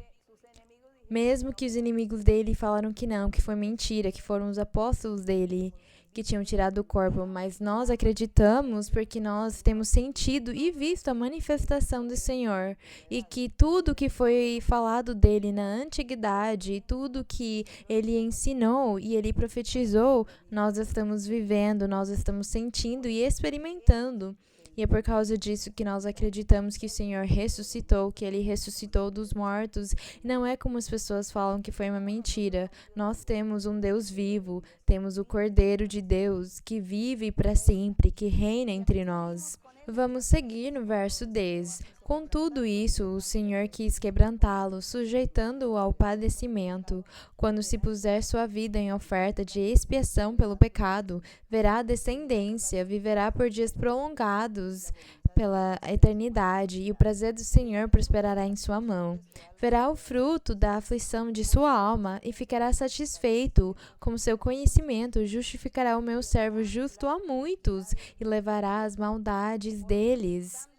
Mesmo que os inimigos dele falaram que não, que foi mentira, que foram os apóstolos dele que tinham tirado o corpo, mas nós acreditamos porque nós temos sentido e visto a manifestação do Senhor, e que tudo que foi falado dele na antiguidade, tudo que ele ensinou e ele profetizou, nós estamos vivendo, nós estamos sentindo e experimentando. E é por causa disso que nós acreditamos que o Senhor ressuscitou, que Ele ressuscitou dos mortos. Não é como as pessoas falam que foi uma mentira. Nós temos um Deus vivo, temos o Cordeiro de Deus, que vive para sempre, que reina entre nós. Vamos seguir no verso 10. Com tudo isso, o Senhor quis quebrantá-lo, sujeitando-o ao padecimento. Quando se puser sua vida em oferta de expiação pelo pecado, verá a descendência, viverá por dias prolongados pela eternidade, e o prazer do Senhor prosperará em sua mão. Verá o fruto da aflição de sua alma e ficará satisfeito. Com seu conhecimento, justificará o meu servo justo a muitos e levará as maldades deles.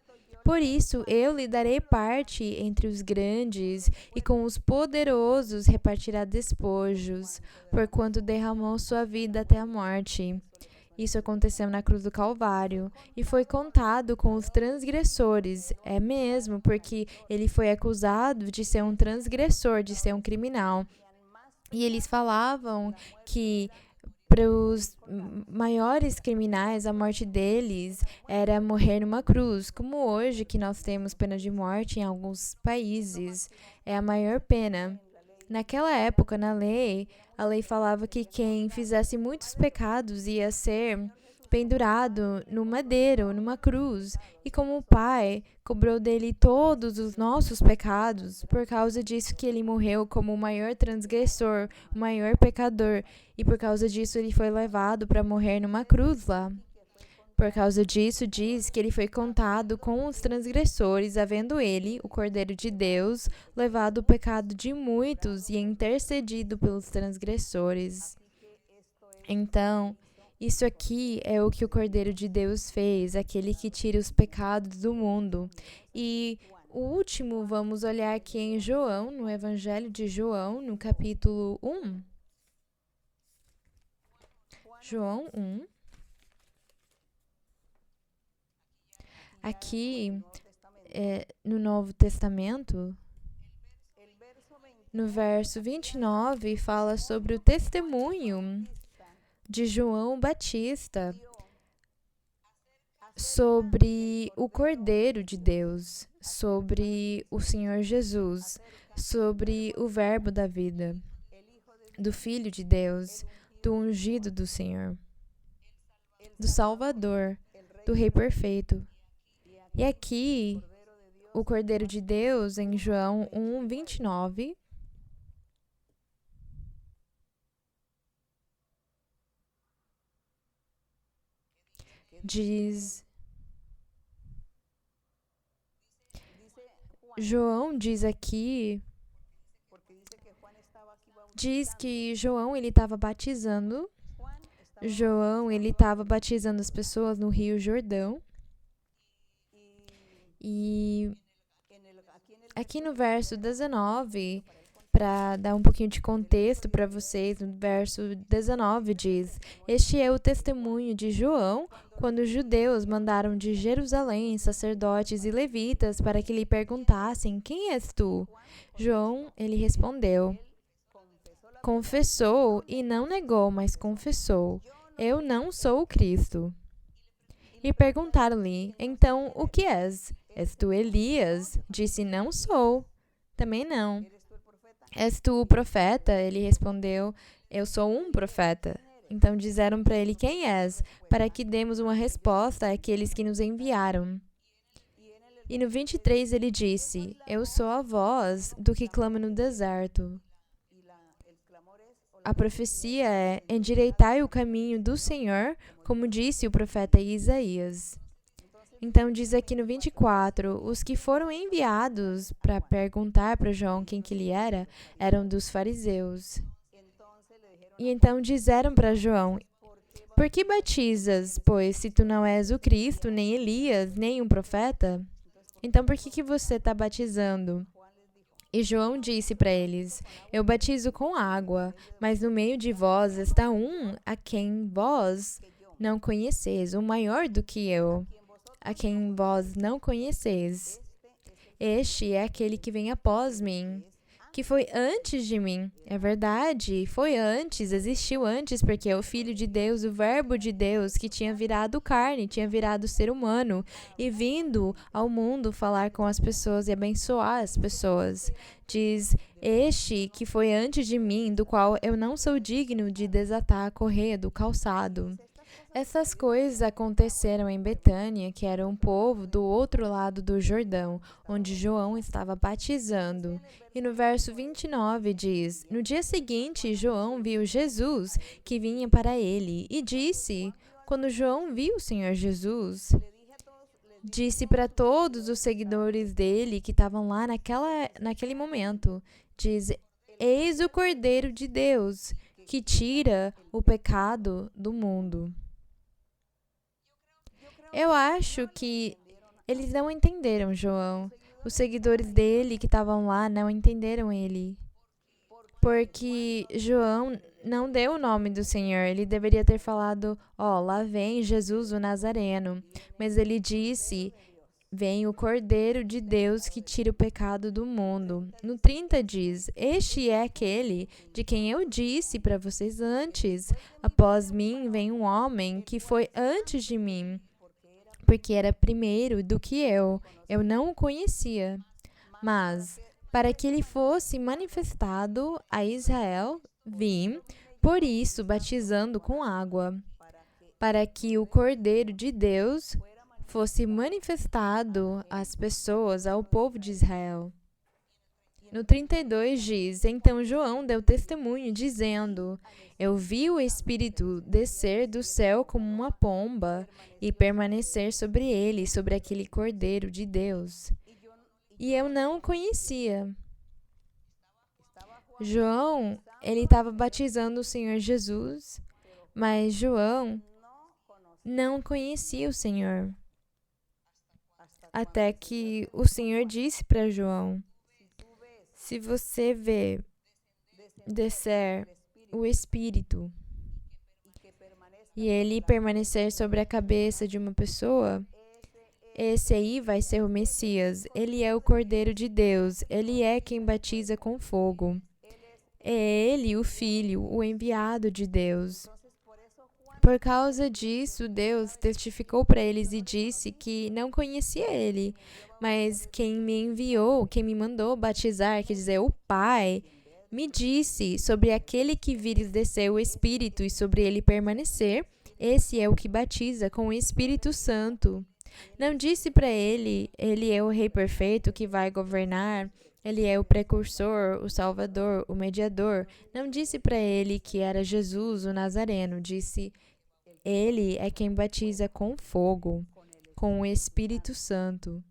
Por isso, eu lhe darei parte entre os grandes, e com os poderosos repartirá despojos, porquanto derramou sua vida até a morte. Isso aconteceu na cruz do Calvário, e foi contado com os transgressores. É mesmo, porque ele foi acusado de ser um transgressor, de ser um criminal. E eles falavam que para os maiores criminais, a morte deles era morrer numa cruz, como hoje que nós temos pena de morte em alguns países, é a maior pena. Naquela época, na lei, a lei falava que quem fizesse muitos pecados ia ser pendurado no madeiro, numa cruz, e como o Pai cobrou dele todos os nossos pecados, por causa disso que ele morreu como o maior transgressor, o maior pecador, e por causa disso ele foi levado para morrer numa cruz lá. Por causa disso, diz que ele foi contado com os transgressores, havendo ele, o Cordeiro de Deus, levado o pecado de muitos e intercedido pelos transgressores. Então, isso aqui é o que o Cordeiro de Deus fez, aquele que tira os pecados do mundo. E o último, vamos olhar aqui em João, no Evangelho de João, no capítulo 1. João 1. Aqui, no Novo Testamento, no verso 29, fala sobre o testemunho de João Batista sobre o Cordeiro de Deus, sobre o Senhor Jesus, sobre o Verbo da vida, do Filho de Deus, do ungido do Senhor, do Salvador, do Rei Perfeito. E aqui, o Cordeiro de Deus, em João 1, 29, João diz aqui, diz que João ele estava batizando, as pessoas no Rio Jordão. E aqui no verso 19, Para dar um pouquinho de contexto para vocês, no verso 19 diz: Este é o testemunho de João, quando os judeus mandaram de Jerusalém sacerdotes e levitas para que lhe perguntassem: Quem és tu? João, ele respondeu, confessou e não negou, mas confessou: Eu não sou o Cristo. E perguntaram-lhe: Então, o que és? És tu Elias? Disse: Não sou. Também não. És tu o profeta? Ele respondeu: Eu sou um profeta. Então disseram para ele: Quem és? Para que demos uma resposta àqueles que nos enviaram. E no 23 ele disse: Eu sou a voz do que clama no deserto. A profecia é: endireitai o caminho do Senhor, como disse o profeta Isaías. Então diz aqui no 24, os que foram enviados para perguntar para João quem que ele era, eram dos fariseus. E então disseram para João: Por que batizas, pois, se tu não és o Cristo, nem Elias, nem um profeta? Então por que você está batizando? E João disse para eles: Eu batizo com água, mas no meio de vós está um a quem vós não conheceis, o maior do que eu, a quem vós não conheceis. Este é aquele que vem após mim, que foi antes de mim. É verdade, foi antes, existiu antes, porque é o Filho de Deus, o Verbo de Deus, que tinha virado carne, tinha virado ser humano e vindo ao mundo falar com as pessoas e abençoar as pessoas. Diz: Este que foi antes de mim, do qual eu não sou digno de desatar a correia do calçado. Essas coisas aconteceram em Betânia, que era um povo do outro lado do Jordão, onde João estava batizando. E no verso 29 diz: No dia seguinte, João viu Jesus, que vinha para ele, e disse, quando João viu o Senhor Jesus, disse para todos os seguidores dele que estavam lá naquele momento, diz: Eis o Cordeiro de Deus, que tira o pecado do mundo. Eu acho que eles não entenderam João. Os seguidores dele que estavam lá não entenderam ele. Porque João não deu o nome do Senhor. Ele deveria ter falado: lá vem Jesus o Nazareno. Mas ele disse: vem o Cordeiro de Deus que tira o pecado do mundo. No 30 diz: Este é aquele de quem eu disse para vocês antes. Após mim vem um homem que foi antes de mim, porque era primeiro do que eu não o conhecia. Mas, para que ele fosse manifestado a Israel, vim, por isso, batizando com água, para que o Cordeiro de Deus fosse manifestado às pessoas, ao povo de Israel. No 32 diz: Então João deu testemunho, dizendo: Eu vi o Espírito descer do céu como uma pomba e permanecer sobre ele, sobre aquele Cordeiro de Deus. E eu não o conhecia. João, ele estava batizando o Senhor Jesus, mas João não conhecia o Senhor. Até que o Senhor disse para João: Se você vê descer o Espírito e ele permanecer sobre a cabeça de uma pessoa, esse aí vai ser o Messias. Ele é o Cordeiro de Deus. Ele é quem batiza com fogo. É ele, o Filho, o enviado de Deus. Por causa disso, Deus testificou para eles e disse que não conhecia ele, mas quem me enviou, quem me mandou batizar, quer dizer, o Pai, me disse: sobre aquele que vires descer o Espírito e sobre ele permanecer, esse é o que batiza com o Espírito Santo. Não disse para ele: ele é o Rei perfeito que vai governar, ele é o precursor, o Salvador, o mediador. Não disse para ele que era Jesus, o Nazareno. Disse: ele é quem batiza com fogo, com o Espírito Santo.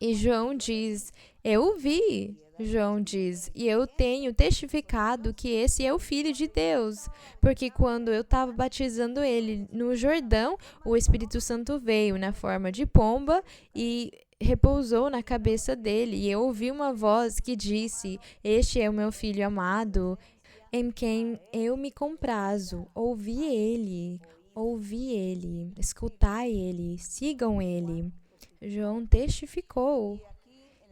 E João diz: eu o vi. João diz: e eu tenho testificado que esse é o Filho de Deus, porque quando eu estava batizando ele no Jordão, o Espírito Santo veio na forma de pomba e repousou na cabeça dele, e eu ouvi uma voz que disse: Este é o meu filho amado, em quem eu me comprazo. Ouvi ele, escutai ele, sigam ele. João testificou.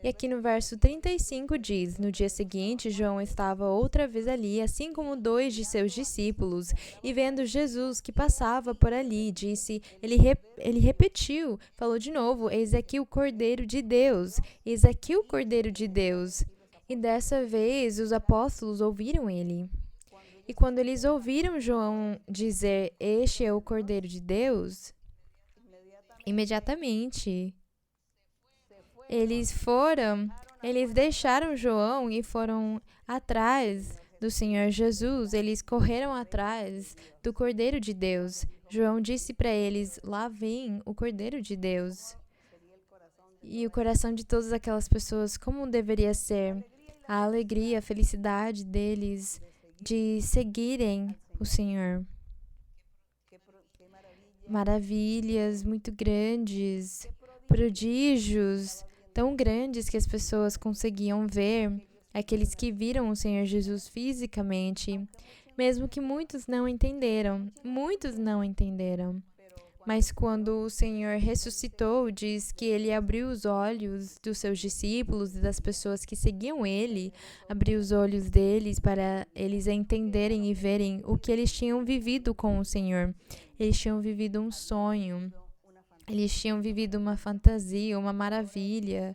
E aqui no verso 35 diz: No dia seguinte, João estava outra vez ali, assim como 2 de seus discípulos, e vendo Jesus que passava por ali, disse, ele repetiu, falou de novo: Eis aqui o Cordeiro de Deus, eis aqui o Cordeiro de Deus. E dessa vez os apóstolos ouviram ele. E quando eles ouviram João dizer: Este é o Cordeiro de Deus, imediatamente eles deixaram João e foram atrás do Senhor Jesus. Eles correram atrás do Cordeiro de Deus. João disse para eles: Lá vem o Cordeiro de Deus. E o coração de todas aquelas pessoas, como deveria ser? A alegria, a felicidade deles de seguirem o Senhor. Maravilhas muito grandes, prodígios tão grandes que as pessoas conseguiam ver, aqueles que viram o Senhor Jesus fisicamente, mesmo que muitos não entenderam. Mas quando o Senhor ressuscitou, diz que ele abriu os olhos dos seus discípulos e das pessoas que seguiam ele, abriu os olhos deles para eles entenderem e verem o que eles tinham vivido com o Senhor. Eles tinham vivido um sonho. Eles tinham vivido uma fantasia, uma maravilha.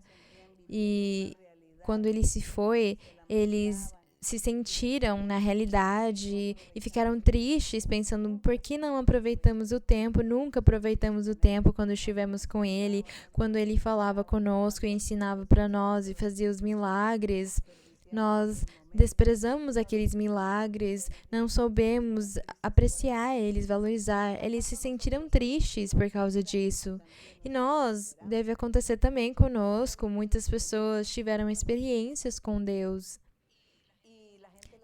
E quando ele se foi, eles se sentiram na realidade e ficaram tristes, pensando: por que não aproveitamos o tempo? Nunca aproveitamos o tempo quando estivemos com ele, quando ele falava conosco e ensinava para nós e fazia os milagres. Nós desprezamos aqueles milagres, não soubemos apreciar eles, valorizar. Eles se sentiram tristes por causa disso. E deve acontecer também conosco. Muitas pessoas tiveram experiências com Deus.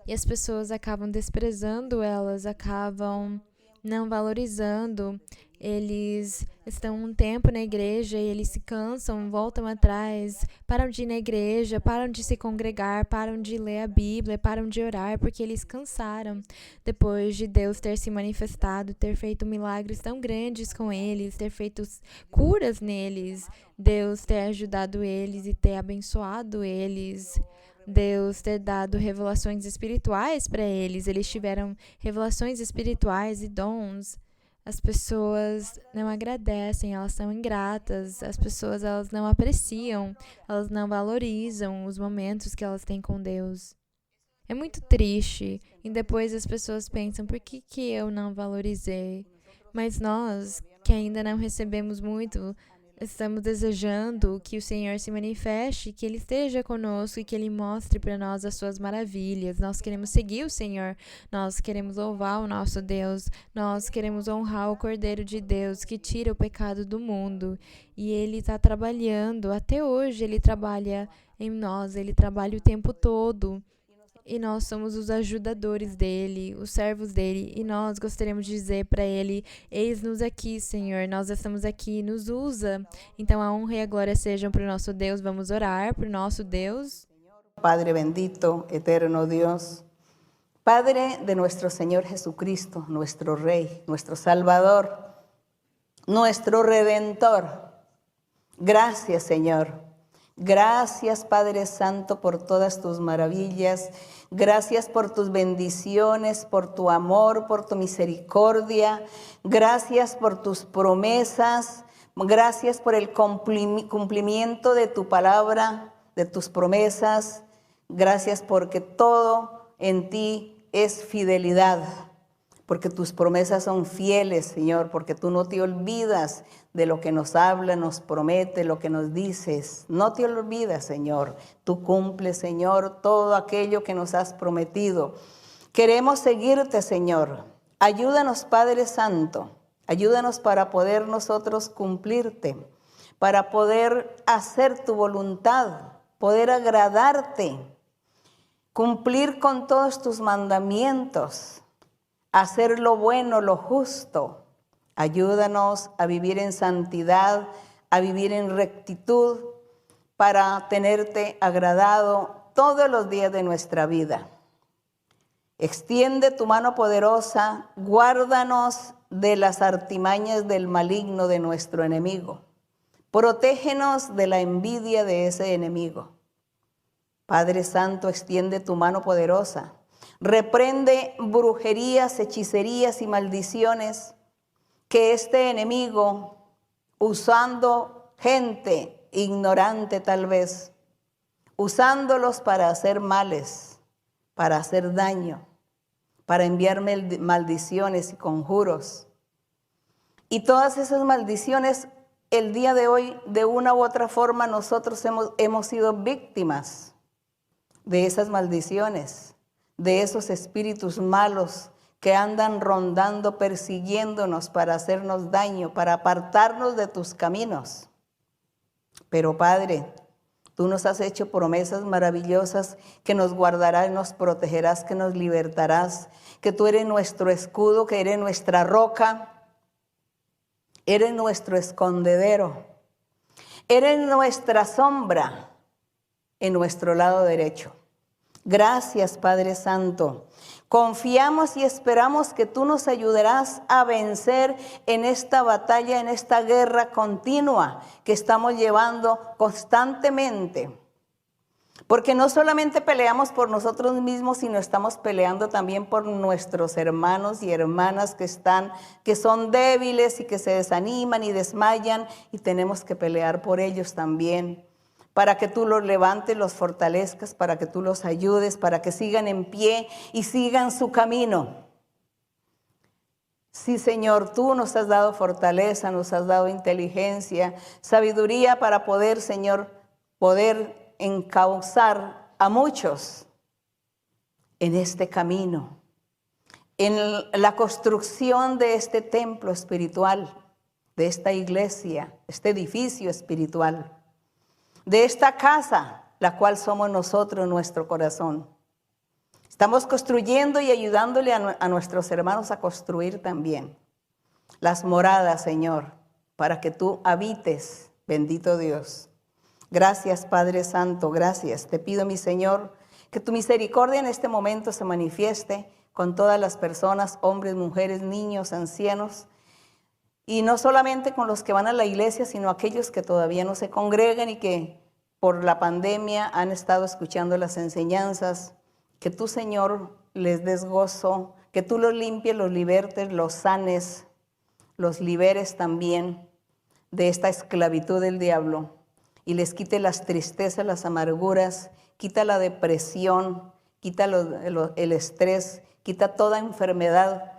E as pessoas acabam desprezando elas, acabam não valorizando. Eles estão um tempo na igreja e eles se cansam, voltam atrás, param de ir na igreja, param de se congregar, param de ler a Bíblia, param de orar, porque eles cansaram depois de Deus ter se manifestado, ter feito milagres tão grandes com eles, ter feito curas neles, Deus ter ajudado eles e ter abençoado eles. Deus ter dado revelações espirituais para eles. Eles tiveram revelações espirituais e dons. As pessoas não agradecem, elas são ingratas. As pessoas, elas não apreciam, elas não valorizam os momentos que elas têm com Deus. É muito triste. E depois as pessoas pensam: por que eu não valorizei? Mas nós, que ainda não recebemos muito, estamos desejando que o Senhor se manifeste, que Ele esteja conosco e que Ele mostre para nós as suas maravilhas. Nós queremos seguir o Senhor, nós queremos louvar o nosso Deus, nós queremos honrar o Cordeiro de Deus que tira o pecado do mundo. E Ele está trabalhando, até hoje Ele trabalha em nós, Ele trabalha o tempo todo. E nós somos os ajudadores dele, os servos dele, e nós gostaríamos de dizer para ele: eis-nos aqui, Senhor, nós estamos aqui, nos usa. Então a honra e a glória sejam para o nosso Deus. Vamos orar para o nosso Deus.
Padre bendito, eterno Dios, Padre de nuestro Señor Jesucristo, nuestro Rey, nuestro Salvador, nuestro Redentor. Gracias, Señor. Gracias, Padre Santo, por todas tus maravillas. Gracias por tus bendiciones, por tu amor, por tu misericordia. Gracias por tus promesas. Gracias por el cumplimiento de tu palabra, de tus promesas. Gracias porque todo en ti es fidelidad. Porque tus promesas son fieles, Señor, porque tú no te olvidas de lo que nos habla, nos promete, lo que nos dices. No te olvidas, Señor. Tú cumples, Señor, todo aquello que nos has prometido. Queremos seguirte, Señor. Ayúdanos, Padre Santo. Ayúdanos para poder nosotros cumplirte, para poder hacer tu voluntad, poder agradarte, cumplir con todos tus mandamientos, hacer lo bueno, lo justo. Ayúdanos a vivir en santidad, a vivir en rectitud, para tenerte agradado todos los días de nuestra vida. Extiende tu mano poderosa, guárdanos de las artimañas del maligno de nuestro enemigo. Protégenos de la envidia de ese enemigo. Padre Santo, extiende tu mano poderosa. Reprende brujerías, hechicerías y maldiciones que este enemigo, usando gente ignorante tal vez, usándolos para hacer males, para hacer daño, para enviarme maldiciones y conjuros. Y todas esas maldiciones, el día de hoy, de una u otra forma, nosotros hemos sido víctimas de esas maldiciones, de esos espíritus malos que andan rondando, persiguiéndonos para hacernos daño, para apartarnos de tus caminos. Pero Padre, tú nos has hecho promesas maravillosas que nos guardarás, nos protegerás, que nos libertarás, que tú eres nuestro escudo, que eres nuestra roca, eres nuestro escondedero, eres nuestra sombra en nuestro lado derecho. Gracias, Padre Santo. Confiamos y esperamos que tú nos ayudarás a vencer en esta batalla, en esta guerra continua que estamos llevando constantemente. Porque no solamente peleamos por nosotros mismos, sino estamos peleando también por nuestros hermanos y hermanas que son débiles y que se desaniman y desmayan, y tenemos que pelear por ellos también, para que tú los levantes, los fortalezcas, para que tú los ayudes, para que sigan en pie y sigan su camino. Sí, Señor, tú nos has dado fortaleza, nos has dado inteligencia, sabiduría para poder, Señor, poder encauzar a muchos en este camino, en la construcción de este templo espiritual, de esta iglesia, este edificio espiritual, de esta casa, la cual somos nosotros, nuestro corazón. Estamos construyendo y ayudándole a nuestros hermanos a construir también las moradas, Señor, para que tú habites, bendito Dios. Gracias, Padre Santo, gracias. Te pido, mi Señor, que tu misericordia en este momento se manifieste con todas las personas, hombres, mujeres, niños, ancianos, y no solamente con los que van a la iglesia, sino aquellos que todavía no se congregan y que por la pandemia han estado escuchando las enseñanzas. Que tú, Señor, les des gozo, que tú los limpies, los libertes, los sanes, los liberes también de esta esclavitud del diablo y les quite las tristezas, las amarguras, quita la depresión, quita el estrés, quita toda enfermedad,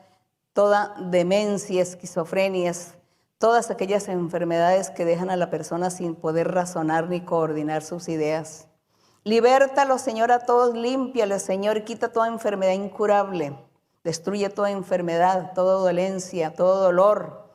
toda demencia, esquizofrenias, todas aquellas enfermedades que dejan a la persona sin poder razonar ni coordinar sus ideas. Libértalos, Señor, a todos, límpialos, Señor, quita toda enfermedad incurable, destruye toda enfermedad, toda dolencia, todo dolor.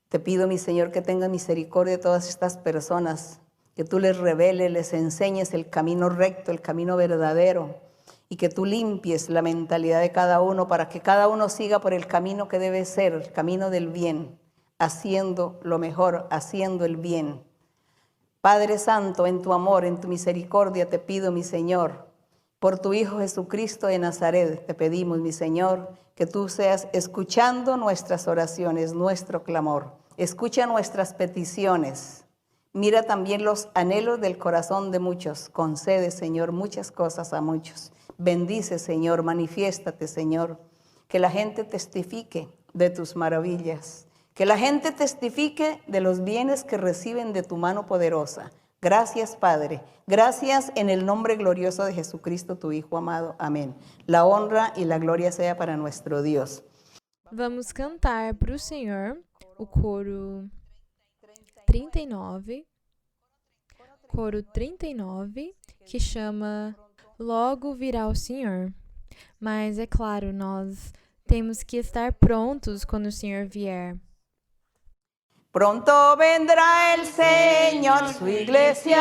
Te pido, mi Señor, que tenga misericordia de todas estas personas, que tú les reveles, les enseñes el camino recto, el camino verdadero, y que tú limpies la mentalidad de cada uno para que cada uno siga por el camino que debe ser, el camino del bien, haciendo lo mejor, haciendo el bien. Padre Santo, en tu amor, en tu misericordia te pido, mi Señor, por tu Hijo Jesucristo de Nazaret, te pedimos, mi Señor, que tú seas escuchando nuestras oraciones, nuestro clamor. Escucha nuestras peticiones. Mira también los anhelos del corazón de muchos. Concede, Señor, muchas cosas a muchos. Bendice, Señor, manifiéstate, Señor. Que la gente testifique de tus maravillas. Que la gente testifique de los bienes que reciben de tu mano poderosa. Gracias, Padre. Gracias en el nombre glorioso de Jesucristo, tu Hijo amado. Amén. La honra y la gloria sea para nuestro Dios.
Vamos cantar para o Senhor o coro 39, que chama Logo Virá o Senhor. Mas, é claro, nós temos que estar prontos quando o Senhor vier.
Pronto vendrá el Señor, su iglesia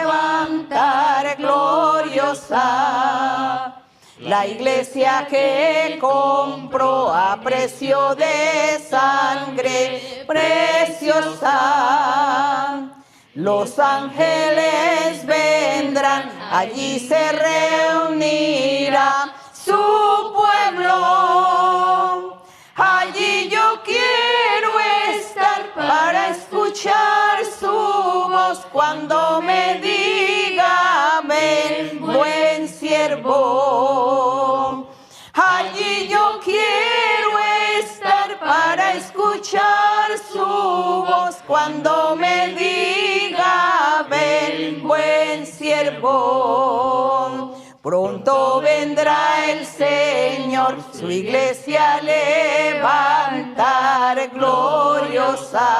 levantar gloriosa. La iglesia que compró a precio de sangre preciosa. Los ángeles vendrán, allí se reunirá su pueblo. Allí yo quiero estar para escuchar su voz cuando me diga: ven, buen siervo. Allí yo quiero estar para escuchar su voz cuando me diga: ven, buen siervo. Pronto vendrá el Señor, su iglesia a levantar gloriosa.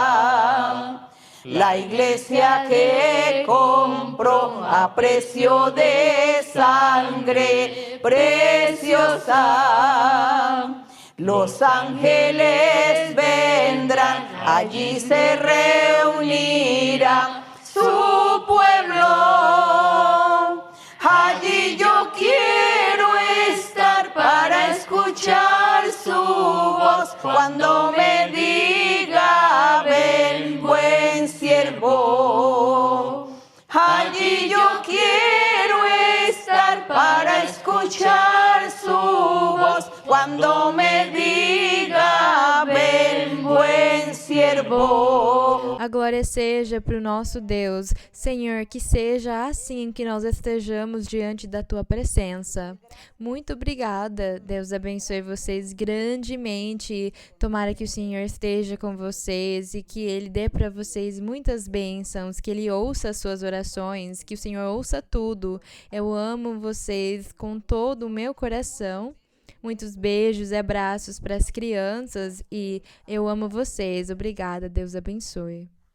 La iglesia que compró a precio de sangre preciosa. Los ángeles vendrán, allí se reunirá su pueblo. Allí yo quiero estar para escuchar su voz cuando me diga: ven, buen siervo. Allí yo quiero estar para escuchar su voz cuando me diga: ven, buen siervo.
A glória seja para o nosso Deus. Senhor, que seja assim que nós estejamos diante da Tua presença. Muito obrigada. Deus abençoe vocês grandemente. Tomara que o Senhor esteja com vocês e que Ele dê para vocês muitas bênçãos, que Ele ouça as suas orações, que o Senhor ouça tudo. Eu amo vocês com todo o meu coração. Muitos beijos e abraços para as crianças e eu amo vocês. Obrigada, Deus abençoe.